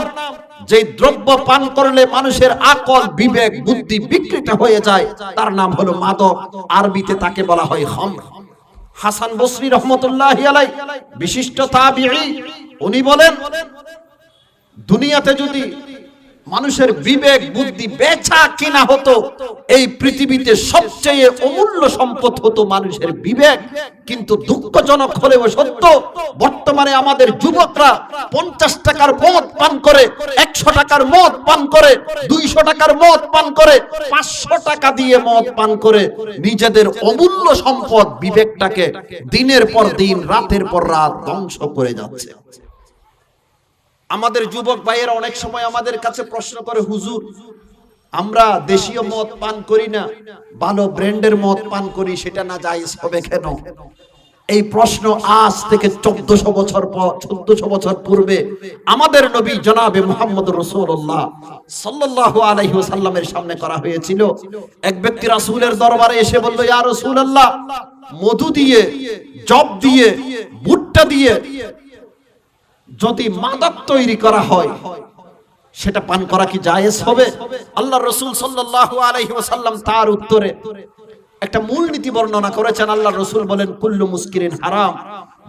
Speaker 1: যে দ্রব্য পান করলে মানুষের আকল, বিবেক, বুদ্ধি বিকৃত হয়ে যায়, তার নাম হলো মাদক। আরবিতে তাকে বলা হয় খামর। হাসান বসরি রাহমাতুল্লাহি আলাইহি, বিশিষ্ট তাবিঈ, উনি বলেন, দুনিয়াতে যদি মানুষের বিবেক বুদ্ধি বেচা কিনা হতো। এই পৃথিবীতে সবচেয়ে অমূল্য সম্পদ হতো মানুষের বিবেক। কিন্তু দুঃখজনক হলেও সত্য, বর্তমানে আমাদের যুবকরা 50 টাকার মদ পান করে, 100 টাকার মদ পান করে, 200 টাকার মদ পান করে, 500 টাকা দিয়ে মদ পান করে নিজেদের অমূল্য সম্পদ বিবেকটাকে দিনের পর দিন, রাতের পর রাত ধ্বংস করে যাচ্ছে। আমাদের যুবক ভাইয়েরা অনেক সময় আমাদের কাছে প্রশ্ন করে, হুজুর আমরা দেশীয় মদ পান করি না, ভালো ব্র্যান্ডের মদ পান করি, সেটা না জায়েজ হবে কেন? এই প্রশ্ন আজ থেকে 1400 বছর পূর্বে আমাদের নবী জনাবে মুহাম্মদ রাসূলুল্লাহ সাল্লাল্লাহু আলাইহি ওয়াসাল্লামের সামনে করা হয়েছিল। এক ব্যক্তি রাসূলের দরবারে এসে বলল, ইয়া রাসূলুল্লাহ, মধু দিয়ে, জব দিয়ে, ভুট্টা দিয়ে যদি মাদক তৈরি করা হয় সেটা পান করা কি জায়েজ হবে? আল্লাহর রাসূল সাল্লাল্লাহু আলাইহি ওয়াসাল্লাম তার উত্তরে একটা মূলনীতি বর্ণনা করেছেন। আল্লাহর রাসূল বলেন, কুল্লু মুসকিরিন হারাম,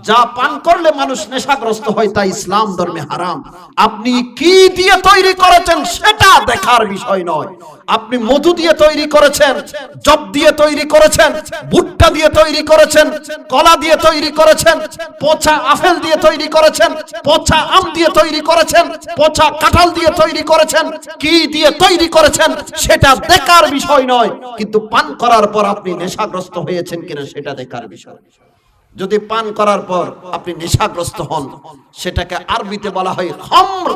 Speaker 1: যা পান করলে মানুষ নেশাগ্রস্ত হয় তা ইসলাম ধর্মে হারাম। আপনি কি দিয়ে তৈরি করেছেন সেটা দেখার বিষয় নয়। আপনি মধু দিয়ে তৈরি করেছেন, জব দিয়ে তৈরি করেছেন, ভুট্টা দিয়ে তৈরি করেছেন, কলা দিয়ে তৈরি করেছেন, পচা আপেল দিয়ে তৈরি করেছেন, পচা আম দিয়ে তৈরি করেছেন, পচা কাঁঠাল দিয়ে তৈরি করেছেন, কি দিয়ে তৈরি করেছেন সেটা দেখার বিষয় নয়, কিন্তু পান করার পর আপনি নেশাগ্রস্ত হয়েছেন কিনা সেটা দেখার বিষয়। যদি পান করার পর আপনি নেশাগ্রস্ত হন, সেটাকে আরবিতে বলা হয় খামর,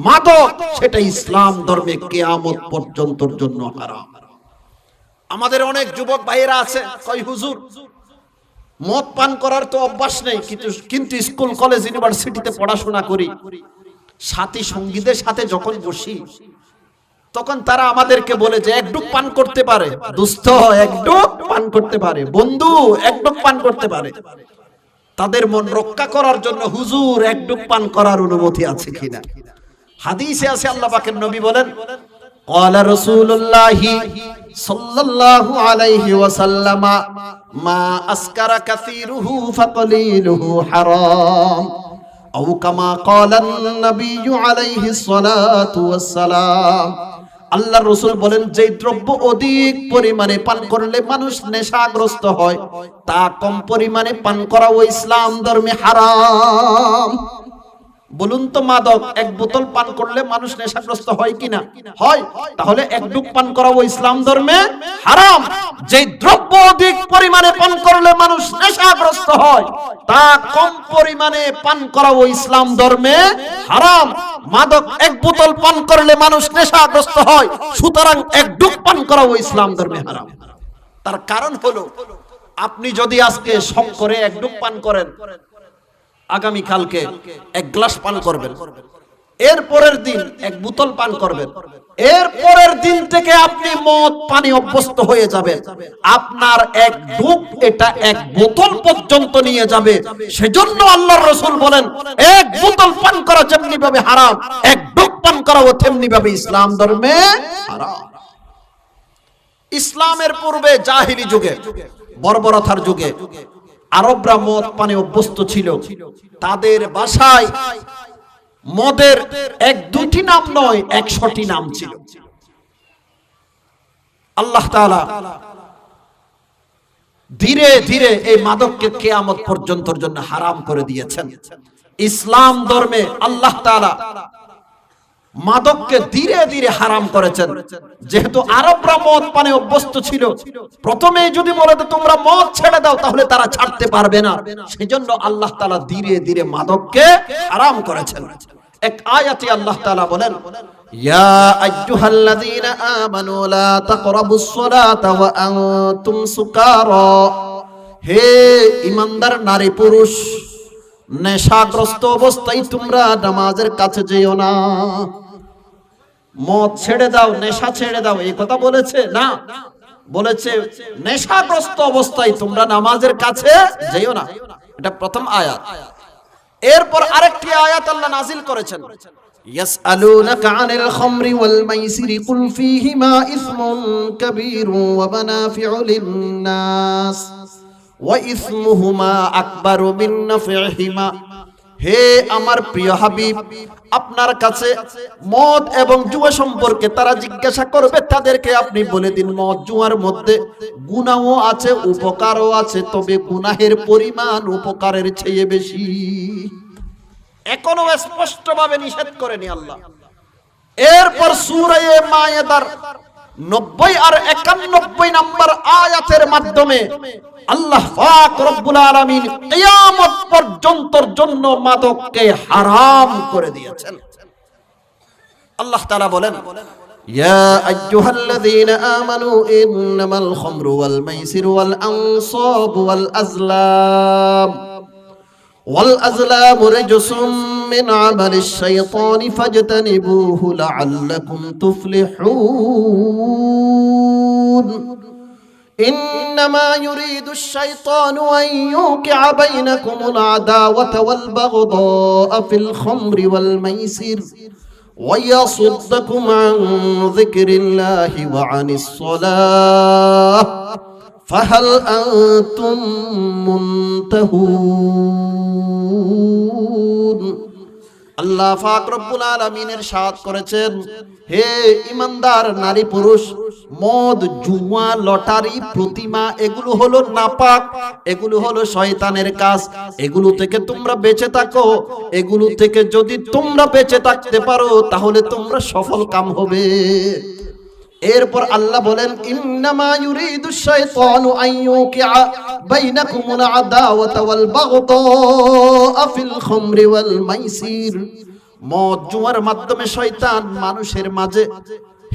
Speaker 1: মাদক, সেটা ইসলাম ধর্মে কিয়ামত পর্যন্তর জন্য হারাম। আমাদের অনেক যুবক ভাইয়েরা আছে, কই হুজুর মদ পান করার তো অভ্যাস নেই, কিন্তু স্কুল কলেজ ইউনিভার্সিটিতে পড়াশোনা করি, সাথী সঙ্গীদের সাথে যখন বসি তখন তারা আমাদেরকে বলে যে একটু পান করতে পারে, দুস্থ একটু পান করতে পারে, বন্ধু একটু পান করতে পারে। তাদের মন রক্ষা করার জন্য হুজুর একটু পান করার অনুমতি আছে কিনা? হাদিসে আছে, আল্লাহ পাকের নবী বলেন, ক্বালা রাসূলুল্লাহি সাল্লাল্লাহু আলাইহি ওয়াসাল্লাম, মা আসকারা কাসীরুহু ফাকলিলুহু হারাম, আও কামা ক্বালা নবী আলাইহিস সালাতু ওয়াস সালাম। আল্লাহ রাসূল বলেন, যে দ্রব্য অধিক পরিমাণে পান করলে মানুষ নেশাগ্রস্ত হয় তা কম পরিমাণে পান করা ও ইসলাম ধর্মে হারাম। বলুন তো, মাদক এক বোতল পান করলে মানুষ নেশাগ্রস্ত হয় কিনা? হয়। তাহলে এক ডুব পান করা ও ইসলাম ধর্মে হারাম। যে দ্রব্য অধিক পরিমাণে পান করলে মানুষ নেশাগ্রস্ত হয় তা কম পরিমাণে পান করা ও ইসলাম ধর্মে হারাম। মাদক এক বোতল পান করলে মানুষ নেশাগ্রস্ত হয়, সুতরাং এক ডুব পান করা ও ইসলাম ধর্মে হারাম। তার কারণ হলো, আপনি যদি আজকে শখ করে এক ডুব পান করেন, আগামী কালকে এক গ্লাস পান করবেন, এর পরের দিন এক বোতল পান করবেন, এর পরের দিন থেকে আপনি মদ পানি অভ্যস্ত হয়ে যাবেন। আপনার এক ডুব এটা এক বোতল পর্যন্ত নিয়ে যাবে। সেজন্য আল্লাহর রাসূল বলেন, এক বোতল পান করা যেমনি ভাবে হারাম, এক ডুব পান করাও তেমনি ভাবে ইসলাম ধর্মে হারাম। ইসলামের পূর্বে জাহিলি যুগে, বর্বরতার যুগে আরবরা মদ পানে অভ্যস্ত ছিল। তাদের ভাষায় মদের এক দুটি নাম নয়, 100টি নাম ছিল। আল্লাহ তাআলা ধীরে ধীরে এই মাদককে কিয়ামত পর্যন্তর জন্য হারাম করে দিয়েছেন। ইসলাম ধর্মে আল্লাহ তাআলা মাদককে ধীরে ধীরে হারাম করেছেন। যেহেতু আরবরা মদ পানে অভ্যস্ত ছিল, প্রথমে যদি বলে তোমরা মদ ছেড়ে দাও তাহলে তারা ছাড়তে পারবে না, সেজন্য আল্লাহ তাআলা ধীরে ধীরে মাদককে হারাম করেছেন। এক আয়াতে আল্লাহ তাআলা বলেন, ইয়া আইয়ুহাল্লাযীনা আমানু লা তাকরাবুস সালাতা ওয়া আনতুম সুকারা, হে ঈমানদার নারী পুরুষ, নেশাগ্রস্ত অবস্থায় তোমরা নামাজের কাছে যেও না। মদ ছেড়ে দাও, নেশা ছেড়ে দাও, এই কথা বলেছে না, বলেছে নেশাগ্রস্ত অবস্থায় তোমরা নামাজের কাছে যেও না। এটা প্রথম আয়াত। এরপর আরেকটি আয়াত আল্লাহ নাযিল করেছেন, ইয়াসআলুনাকা আনিল খামরি ওয়াল মাইসিরি কুল ফীহিমা ইসমুন কাবীরুন ওয়া মানাফিউ লিন-নাস ওয়া ইসমুহুমা আকবারু মিন নাফইহিমা হে আমার প্রিয় হাবিব, আপনার কাছে মদ এবং জুয়া সম্পর্কে তারা জিজ্ঞাসা করবে, তাদেরকে আপনি বলে দিন মদ জুয়ার মধ্যে গুনাহও আছে উপকারও আছে, তবে গুনাহের পরিমাণ উপকারের চেয়ে বেশি। এখনো স্পষ্টভাবে নিষেধ করেনি আল্লাহ। এরপর সূরা মায়েদার 90 আর 91 নম্বর আয়াতের মাধ্যমে আল্লাহ পাক রব্বুল আলামিন কিয়ামত পর্যন্তর জন্য মাদককে হারাম করে দিয়েছেন। আল্লাহ তাআলা বলেন, ইয়া আইয়ুহাল্লাযীনা আমানু ইন্নামাল খামরু ওয়াল মাইসিরু ওয়াল আনসাবু ওয়াল আযলাম রিজসুম মিন আমালিশ শাইতানি ফাজতানিবুহু লাআল্লাকুম তুফলিহুন। إنما يريد الشيطان أن يوقع بينكم العداوة والبغضاء في الخمر والميسر ويصدكم عن ذكر الله وعن الصلاة فهل أنتم منتهون। আল্লাহ পাক রব্বুল আলামিন ইরশাদ করেছেন, হে ঈমানদার নারী পুরুষ, মদ জুয়া লটারি প্রতিমা এগুলো হলো নাপাক, এগুলো হলো শয়তানের কাজ, এগুলো থেকে তোমরা বেঁচে থাকো। এগুলো থেকে যদি তোমরা বেঁচে থাকতে পারো তাহলে তোমরা সফল কাম হবে। এরপর আল্লাহ বলেন, ইন্নামা ইউরিদুশ শাইতানু আন ইউকিআ বাইনাকুমুল আদাওয়াতা ওয়াল বাগদা ফিল খামরি ওয়াল মাইসির। মদ জুয়ার মাধ্যমে শয়তান মানুষের মাঝে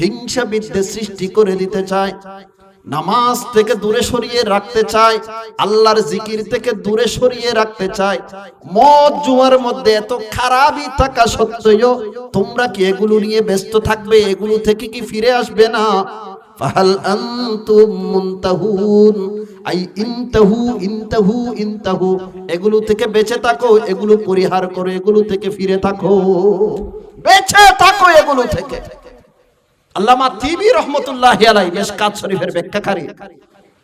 Speaker 1: হিংসা বিদ্বেষ সৃষ্টি করে দিতে চায়, নামাজ থেকে দূরে সরিয়ে রাখতে চায়, আল্লাহর জিকির থেকে দূরে সরিয়ে রাখতে চায়। মদ জুয়ার মধ্যে এত খারাপই থাকা সত্ত্বেও তোমরা কি এগুলো নিয়ে ব্যস্ত থাকবে? এগুলো থেকে কি ফিরে আসবে না? ফাহাল আনতুম মুনতাহুন, আই ইনতাহু ইনতাহু ইনতাহু, এগুলো থেকে বেঁচে থাকো, এগুলো পরিহার করো, এগুলো থেকে ফিরে থাকো, বেঁচে থাকো এগুলো থেকে। আল্লামা তিবি রহমতুল্লাহি আলাইহি মিশকাত শরীফের ব্যাখ্যাকারী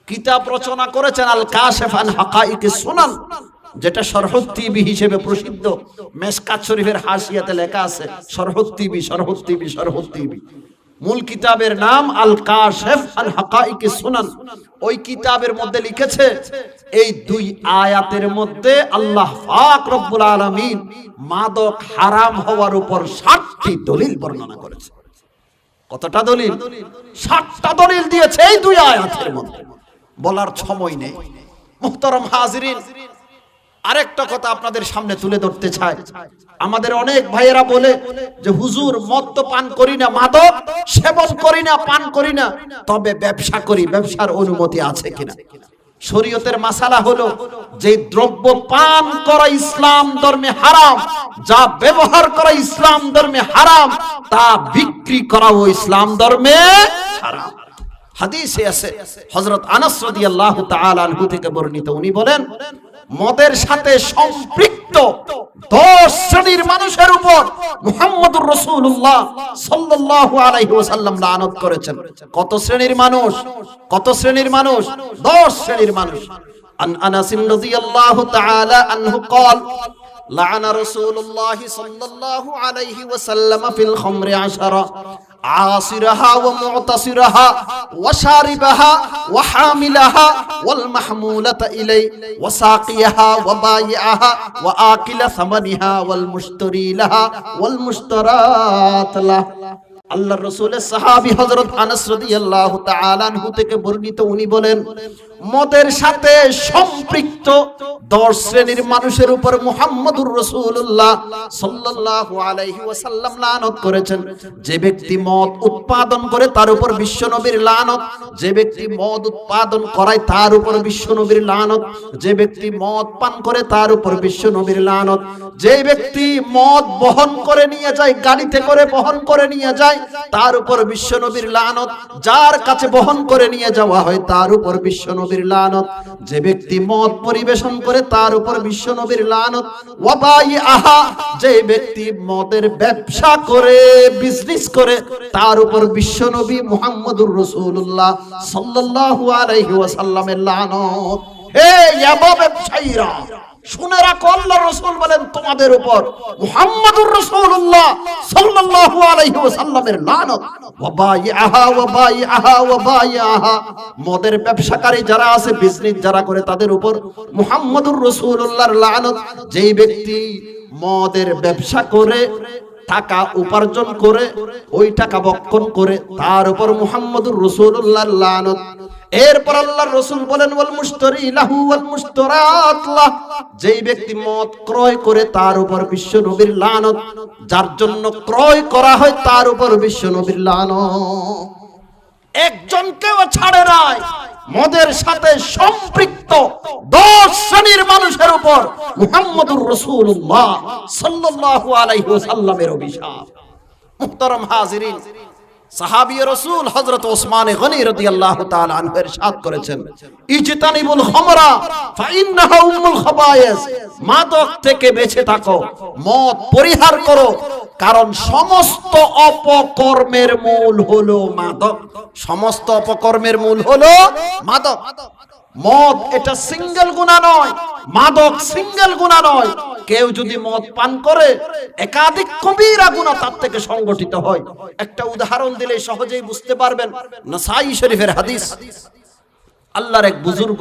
Speaker 1: কিতাব রচনা করেছেন আল কাশিফ আন হাকাইকিস সুনান, যেটা শরহুত তিবি হিসেবে প্রসিদ্ধ। মিশকাত শরীফের হাসিয়াতে লেখা আছে শরহুত তিবি, শরহুত তিবি, শরহুত তিবি। মূল কিতাবের নাম আল কাশিফ আন হাকাইকিস সুনান। ওই কিতাবের মধ্যে লিখেছে, এই দুই আয়াতের মধ্যে আল্লাহ পাক রব্বুল আলামিন মাদক হারাম হওয়ার উপর 7টি দলিল বর্ণনা করেছে। কতটা দলিল? 7টা দলিল দিয়েছে এই দুই আয়াতের মধ্যে, বলার সময় নেই। মুহতারাম হাজিরিন, আরেকটা কথা আপনাদের সামনে তুলে ধরতে চাই। আমাদের অনেক ভাইয়েরা বলে যে হুজুর মদ তো পান করি না, মাদক সেবন করি না, পান করি না, তবে ব্যবসা করি, ব্যবসার অনুমতি আছে কিনা? শরীয়তের মাসালা হলো, যে দ্রব্য পান করা ইসলাম ধর্মে হারাম, যা ব্যবহার করা ইসলাম ধর্মে হারাম, তা বিক্রি করাও ইসলাম ধর্মে হারাম। হাদিসে আছে, হযরত আনাস রাদিয়াল্লাহু তাআলা আনহু থেকে বর্ণিত, উনি বলেন, মদের সাথে সম্পৃক্ত 10 শ্রেণীর মানুষের উপর মুহাম্মদুর রাসূলুল্লাহ সাল্লাল্লাহু আলাইহি ওয়াসাল্লাম লানত করেছেন। কত শ্রেণীর মানুষ? কত শ্রেণীর মানুষ? 10 শ্রেণীর মানুষ। আন আনাস রাদিয়াল্লাহু তাআলা আনহু قال لعن رسول الله صلى الله عليه وسلم في الخمر 10 عاصرها ومعتصرها وشاربها وحاملها والمحمولة إليه وساقيها وبايعها وآكل ثمنها والمشتري لها والمشترات له। আল্লাহর রাসূলের সাহাবী হযরত আনাস রাদিয়াল্লাহু তাআলা আনহু থেকে বর্ণিত, উনি বলেন, মদের সাথে সম্পৃক্ত 10 শ্রেণীর মানুষের উপর মুহাম্মদুর রাসূলুল্লাহ সাল্লাল্লাহু আলাইহি ওয়াসাল্লাম লানত করেছেন। যে ব্যক্তি মদ উৎপাদন করে তার উপর বিশ্বনবীর লানত, যে ব্যক্তি মদ উৎপাদন করায় তার উপর বিশ্বনবীর লানত, যে ব্যক্তি মদ পান করে তার উপর বিশ্বনবীর লানত, যে ব্যক্তি মদ বহন করে নিয়ে যায়, গাড়িতে করে বহন করে নিয়ে যায়, তার উপর বিশ্বনবীর লানত, যার কাছে বহন করে নিয়ে যাওয়া হয় তার উপর বিশ্বনবীর লানত, যে ব্যক্তি মদ পরিবেশন করে তার উপর বিশ্বনবীর লানত, ওয়াবাইআহা, যে ব্যক্তি মদের ব্যবসা করে, বিজনেস করে, তার উপর বিশ্বনবী মুহাম্মদুর রাসূলুল্লাহ সাল্লাল্লাহু আলাইহি ওয়াসাল্লামের লানত। হে ইয়াবা ব্যবসায়ীরা, শুনে রাখো, আল্লাহর রাসূল বলেন তোমাদের উপর মুহাম্মদুর রাসূলুল্লাহ সাল্লাল্লাহু আলাইহি ওয়াসাল্লামের লানত। ওয়া বাইআহা ওয়া বাইআহা ওয়া বাইআহা, মদের ব্যবসাকারী যারা আছে, বিজনেস যারা করে, তাদের উপর মুহাম্মদুর রাসূলুল্লাহর লানত। যেই ব্যক্তি মদের ব্যবসা করে, টাকা উপার্জন করে, ওই টাকা বক্ষণ করে, তার উপর মুহাম্মদুর রাসূলুল্লাহর লানত। এরপর আল্লাহর রাসূল বলেন ওয়াল মুশতারি লাহু ওয়াল মুশতারাত লাহ, যেই ব্যক্তি মদ ক্রয় করে তার উপর বিশ্ব নবীর লানত, যার জন্য ক্রয় করা হয় তার উপর বিশ্ব নবীর লানত। একজনকেও ছাড়ে নাই মদের সাথে সম্পৃক্ত 10 শ্রেণীর মানুষের উপর মুহাম্মদুর রাসূলুল্লাহ সাল্লাল্লাহু আলাইহি ওয়াসাল্লামের অভিশাপ। মুহতারাম হাজিরিন, সাহাবী রাসূল হযরত ওসমান গনি রাদিয়াল্লাহু তাআলা আনহু ইরশাদ করেছেন, ইজতানিবুল খামরা ফাইন্নাহা উম্মুল খাবায়েস, মাদক থেকে বেঁচে থাকো, মদ পরিহার করো, কারণ সমস্ত অপকর্মের মূল হলো মাদক। সমস্ত অপকর্মের মূল হলো মাদক। মদ এটা সিঙ্গেল গুনাহ নয়, মাদক সিঙ্গেল গুনাহ নয়। কেউ যদি মদ পান করে একাধিক কবিরা গুনাহ তার থেকে সংগঠিত হয়। একটা উদাহরণ দিলে সহজেই বুঝতে পারবেন। নাসাই শরীফের হাদিস, আল্লাহর এক বুজুর্গ,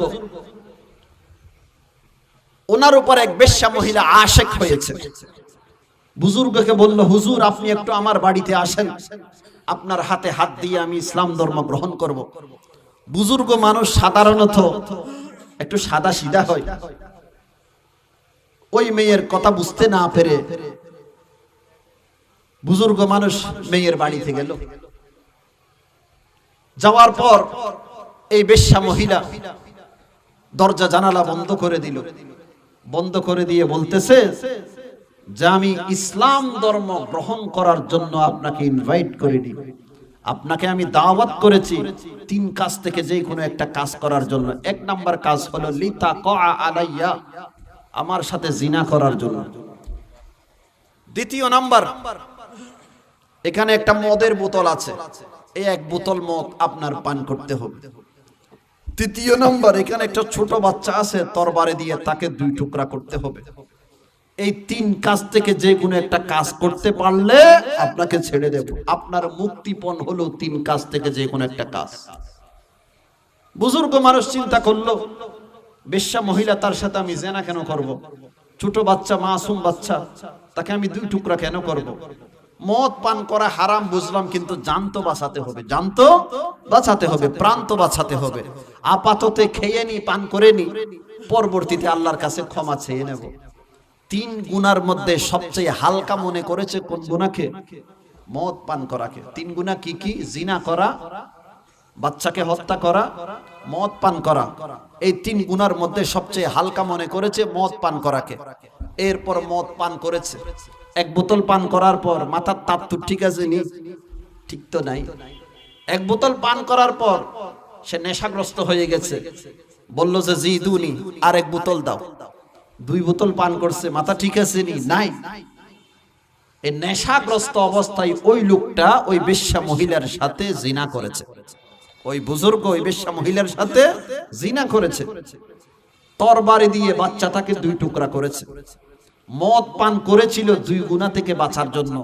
Speaker 1: ওনার উপর এক বেশ্যা মহিলা আশিক হয়েছে। বুজুর্গকে বলল, হুজুর আপনি একটু আমার বাড়িতে আসেন, আপনার হাতে হাত দিয়ে আমি ইসলাম ধর্ম গ্রহণ করব। বুজুর্গ মানুষ সাধারণত একটু সাদা সিধা হয়। ওই মেয়ের কথা বুঝতে না পেরে বুজুর্গ মানুষ মেয়ের বাড়িতে গেল। যাওয়ার পর এই বেশ্যা মহিলা দরজা জানালা বন্ধ করে দিল। বন্ধ করে দিয়ে বলতেছে যে আমি ইসলাম ধর্ম গ্রহণ করার জন্য আপনাকে ইনভাইট করিনি, আপনাকে আমি দাওয়াত করেছি 3 কাজ থেকে যে কোনো একটা কাজ করার জন্য। 1 নাম্বার কাজ হলো লিতাকা আলাইয়া, আমার সাথে জিনা করার জন্য। 2 নাম্বার, এখানে একটা মদের বোতল আছে, এই 1 বোতল মদ আপনার পান করতে হবে। 3 নাম্বার, এখানে একটা ছোট বাচ্চা আছে, তরবারি দিয়ে তাকে 2 টুকরা করতে হবে। এই 3 কাজ থেকে যে কোনো একটা কাজ করতে পারলে আপনাকে ছেড়ে দেব। আপনার মুক্তিপণ হলো 3 কাজ থেকে যে কোনো একটা কাজ। বুজুর্গ মানুষ চিন্তা করলো, বেশ্যা মহিলা, তার সাথে আমি জিনা কেন করব? ছোট বাচ্চা, মাসুম বাচ্চা, তাকে আমি 2 টুকরা কেন করব? মদ পান করা হারাম বুঝলাম, কিন্তু জান তো বাঁচাতে হবে, জান তো বাঁচাতে হবে, প্রাণ তো বাঁচাতে হবে। আপাতত খেয়ে নি, পান করে নি, পরবর্তীতে আল্লাহর কাছে ক্ষমা চেয়ে নেব। 3 গুনার মধ্যে সবচেয়ে হালকা মনে করেছে কোন গুনাহকে? মদ পান করাকে। 3 গুনাহ কি কি? জিনা করা, বাচ্চাকে হত্যা করা, মদ পান করা। এই 3 গুনার মধ্যে সবচেয়ে হালকা মনে করেছে মদ পান করাকে। এরপর মদ পান করেছে, 1 বোতল পান করার পর মাথার তাপ তো ঠিক আছে নি? ঠিক তো নাই। 1 বোতল পান করার পর সে নেশাগ্রস্ত হয়ে গেছে, বলল যে জিদুনি, আর 1 বোতল দাও। 2 বোতল পান করছে, মাথা ঠিক আছে নি? নাই। এই নেশাগ্রস্ত অবস্থায় ওই লোকটা ওই বেশ্যা মহিলার সাথে জিনা করেছে। ওই বুজুর্গ ওই বেশ্যা মহিলার সাথে জিনা করেছে, তরবারি দিয়ে বাচ্চাটাকে 2 টুকরা করেছে। মদ পান করেছিল 2 গুনাহ থেকে বাঁচার জন্য,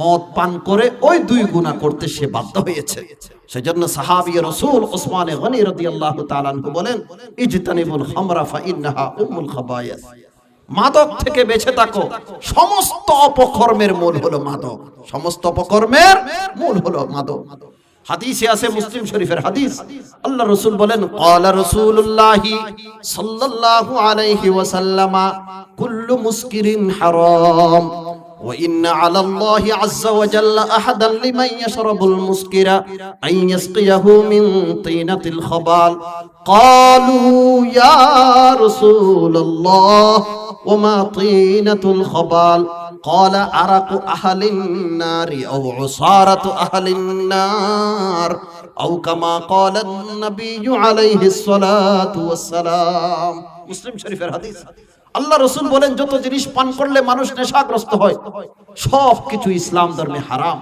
Speaker 1: মদ পান করে ওই 2 গুনাহ করতে সে বাধ্য হয়েছে। সেজন্য সাহাবী রাসূল ওসমান গনি রাদিয়াল্লাহু তাআলা আনহু বলেন, ইজতানিবুল খামরা ফাইন্নাহা উম্মুল খাবায়েস, মাদক থেকে বেঁচে থাকো, সমস্ত অপকর্মের মূল হলো মাদক। সমস্ত অপকর্মের মূল হলো মাদক। হাদিসে আছে, মুসলিম শরীফের হাদিস, আল্লাহ রাসূল বলেন, ক্বালা রাসূলুল্লাহি সাল্লাল্লাহু আলাইহি ওয়াসাল্লাম, কুল্লু মুসকিরিন হারাম ওয়া ইন্না আলাল্লাহি আযজা ওয়া জাল্লা আহাদান লিমান ইয়াশরাবুল মুসকিরা আন ইয়াসকিয়াহু মিন তিনাতিল খাবাল। ক্বালু ইয়া রাসূলুল্লাহ ওয়া মা তিনাতুল খাবাল? قال عرق أهل النار أو عصارة أهل النار أو كما قال النبي عليه الصلاة والسلام। মুসলিম শরীফের হাদিস। আল্লাহ রাসূল বলেন, যত জিনিস পান করলে মানুষ নেশাগ্রস্ত হয় সব কিছু ইসলাম ধর্মে হারাম।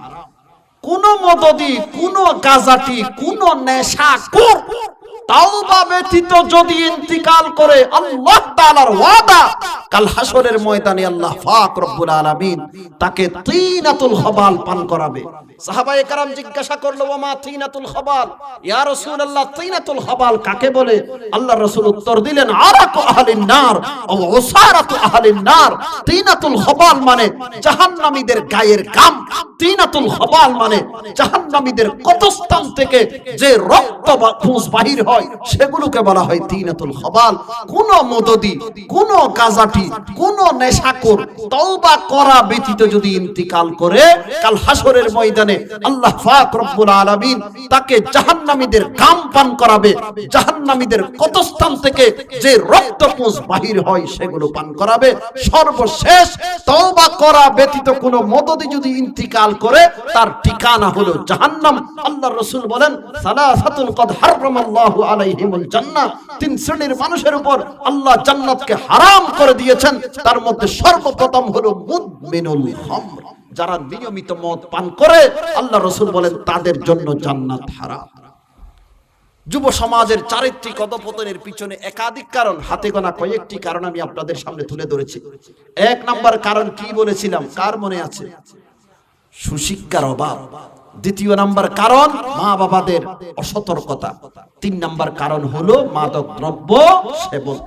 Speaker 1: কোন মদদি, কোন গাজাটি, কোন নেশাখোর তাওবা ব্যতীত যদি ইন্তিকাল করে, আল্লাহ তাআলার ওয়াদা কাল হাসরের ময়দানে আল্লাহ পাক রব্বুল আলামিন তাকে তিনাতুল খাবাল পান করাবে। সাহাবায়ে কেরাম জিজ্ঞাসা করলো, ওয়া মা তিনাতুল খাবাল, ইয়া রাসূলুল্লাহ তিনাতুল খাবাল কাকে বলে? আল্লাহর রাসূল উত্তর দিলেন, আরাকু আহলিন নার ও উসারাতু আহলিন নার। তিনাতুল খাবাল মানে জাহান্নামীদের গায়ের ঘাম। তিনাতুল খাবাল মানে জাহান্নামীদের কতস্থান থেকে যে রক্ত বা পুঁজ বাহির হয় সেগুলোকে বলা হয় তিনাতুল খাবাল। কোন মদদি, কোন গাজাটি, কোন নেশাখোর তওবা করা ব্যতীত যদি ইন্তিকাল করে, কাল হাসরের ময়দানে আল্লাহ পাক রব্বুল আলামিন তাকে জাহান্নামীদের ঘাম পান করাবে, জাহান্নামীদের কতস্থান থেকে যে রক্ত পুঁজ বাহির হয় সেগুলো পান করাবে। সর্বশেষ তওবা করা ব্যতীত কোন মদদি যদি ইন্তিকাল করে, তার ঠিকানা হলো জাহান্নাম। আল্লাহর রাসূল বলেন, সালাসাতুন কদ হারামাল্লাহু আলাইহিমুল জান্নাহ, তিন শ্রেণীর মানুষের উপর আল্লাহ জান্নাতকে হারাম করে দিয়েছেন। তার মধ্যে সর্বপ্রথম হলো মুদমিনুল খামর, যারা নিয়মিত মদ পান করে, আল্লাহ রাসূল বলেন তাদের জন্য জান্নাত হারাম। যুব সমাজের চারিত্রিক অধঃপতনের পিছনে একাধিক কারণ, হাতে গোনা কয়েকটি কারণ আমি আপনাদের সামনে তুলে ধরেছি। এক নাম্বার কারণ কি বলেছিলাম, কার মনে আছে? সুশিক্ষার অভাব। দ্বিতীয় নাম্বার কারণ মা বাবাদের অসতর্কতা। তিন নাম্বার কারণ হলো মাদক দ্রব্য সেবন।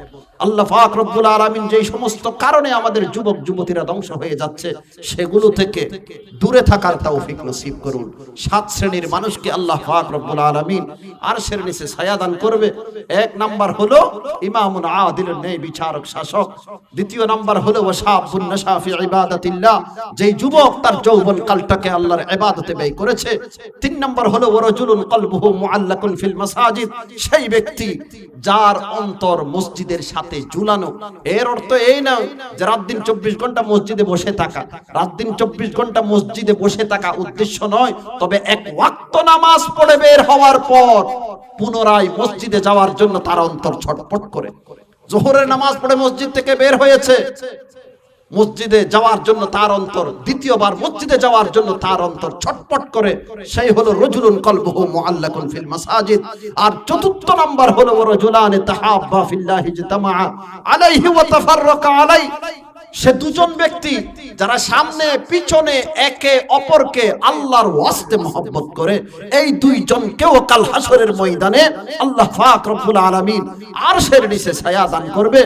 Speaker 1: আল্লাহ পাক রব্বুল আলামিন যেই সমস্ত কারণে আমাদের যুবক যুবতীরা ধ্বংস হয়ে যাচ্ছে সেগুলো থেকে দূরে থাকার তৌফিক নসিব করুন। সাত শ্রেণীর মানুষকে আল্লাহ পাক রব্বুল আলামিন আরশের নিচে ছায়া দান করবে। এক নাম্বার হলো ইমামুন আদিলুন, ন্যায় বিচারক শাসক। দ্বিতীয় নাম্বার হলো ওয়াশাবুন নাশা ফি ইবাদাতিল্লাহ, যেই যুবক তার যৌবন কালটাকে আল্লাহর ইবাদতে ব্যয় করেছে। তিন নাম্বার হলো ওয়ারাজুলুন কলবুহু মুআল্লাকুন ফিল মাসাজিদ, সেই ব্যক্তি যার অন্তর মসজিদের সাথে ঝুলানো। এর অর্থ এই না যে রাত দিন 24 ঘন্টা মসজিদে বসে থাকা, রাত দিন 24 ঘন্টা মসজিদে বসে থাকা উদ্দেশ্য নয়। তবে এক ওয়াক্ত নামাজ পড়ে বের হওয়ার পর পুনরায় মসজিদে যাওয়ার জন্য তার অন্তর ছটফট করে। যোহরের নামাজ পড়ে মসজিদ থেকে বের হয়েছে, মসজিদে যাওয়ার জন্য তার অন্তর, দ্বিতীয়বার মসজিদে যাওয়ার জন্য তার অন্তর ছটফট করে, সেই হলো রাজুলুন কলবুহু মুআল্লাকুন ফিল মাসাজিদ। আর চতুর্থ নাম্বার হলো রাজুলানি তাহাব্বা ফিল্লাহি ইজতামা আলাইহি ওয়া তাফাররাকা আলাইহি, সে দুজন ব্যক্তি যারা সামনে পিছনে একে অপরকে আল্লাহর ওয়াস্তে মহব্বত করে, এই দুইজনকেও কাল হাসরের ময়দানে আল্লাহ পাক রব্বুল আলামিন আরশের নিচে ছায়া দান করবে।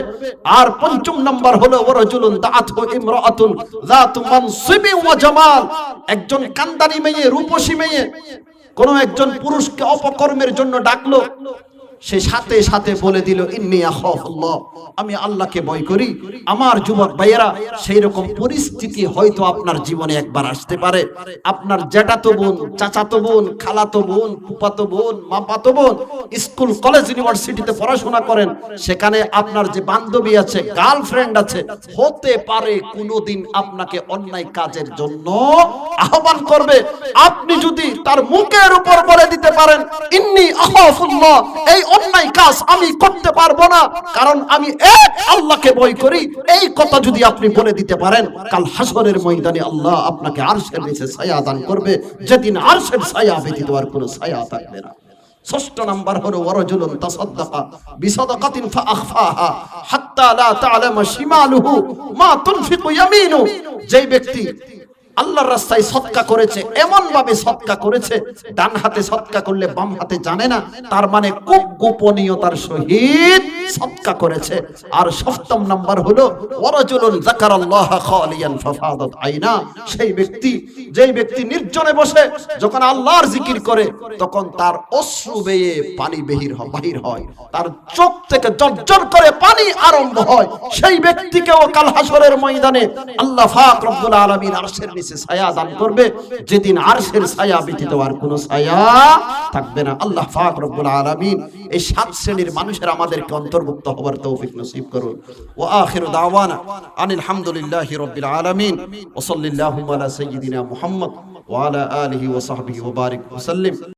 Speaker 1: আর পঞ্চম নাম্বার হলো ওয়ারাজুলুন দাআতহু ইমরাআতুন যাতু মানসিবি ওয়া জামাল, একজন কান্দানি মেয়ে, রূপসী মেয়ে কোন একজন পুরুষকে অপকর্মের জন্য ডাকলো, সে সাথে সাথে বলে দিল ইন্নী আখাফুল্লাহ, আমি আল্লাহকে ভয় করি। আমার যুবক ভাইয়েরা, সেই রকম পরিস্থিতি হয়তো আপনার জীবনে একবার আসতে পারে। আপনার জ্যাঠাতো বোন, চাচাতো বোন, খালাতো বোন, ফুফাতো বোন, মামাতো বোন স্কুল কলেজ ইউনিভার্সিটিতে পড়াশোনা করেন, সেখানে আপনার যে বান্ধবী আছে, গার্লফ্রেন্ড আছে, হতে পারে কোনোদিন আপনাকে অন্যায় কাজের জন্য আহ্বান করবে। আপনি যদি তার মুখের উপর বলে দিতে পারেন ইন্নী আখাফুল্লাহ, এই অন্যায় কাজ আমি করতে পারবো না, কারণ আমি এক আল্লাহকে ভয় করি, এই কথা যদি আপনি বলে দিতে পারেন, কাল হাসরের ময়দানে আল্লাহ আপনাকে আরশের নিচে ছায়া দান করবে, যেদিন আরশের ছায়া ব্যতীত আর কোনো ছায়া থাকবে না। ষষ্ঠ নাম্বার হলো ওয়ারাজুলুন তাসাদদাকা বিসাদাকাতিন ফাআখফাহা হাত্তা লা তা'লামা শিমালুহু মা তুনফিকু ইয়ামিনু, যেই ব্যক্তি আল্লাহর রাস্তায় সদকা করেছে, এমন ভাবে সদকা করেছে ডান হাতে সদকা করলে বাম হাতে জানে না, তার মানে খুব গোপনীয়তার সহিত সদকা করেছে। আর সপ্তম নাম্বার হলো ওয়ারাজুলুন যাকারাল্লাহ খালিয়ান ফাফাদাত আইনা, সেই ব্যক্তি, যেই ব্যক্তি নির্জনে বসে যখন আল্লাহর জিকির করে তখন তার অশ্রু বেয়ে পানি বাহির হয়, তার চোখ থেকে ঝরঝর করে পানি আরম্ভ হয়, সেই ব্যক্তিকেও কাল হাসরের ময়দানে আল্লাহ পাক রব্বুল আলামিন আরশের ছায়া দান করবে, যেদিন আরশের ছায়া ব্যতীত আর কোনো ছায়া থাকবে না। আল্লাহ পাক রব্বুল আলামিন এই সাত শ্রেণীর মানুষের আমাদেরকে অন্তর্ভুক্ত হওয়ার তৌফিক নসিব করুন। ওয়া আখিরু দাওয়ানা আনিল হামদুলিল্লাহি রাব্বিল আলামিন ওয়া সাল্লাল্লাহু আলা সাইয়্যিদিনা মুহাম্মদ ওয়া আলা আলিহি ওয়া সাহবিহি ওয়া বারিক ওয়া সাল্লিম।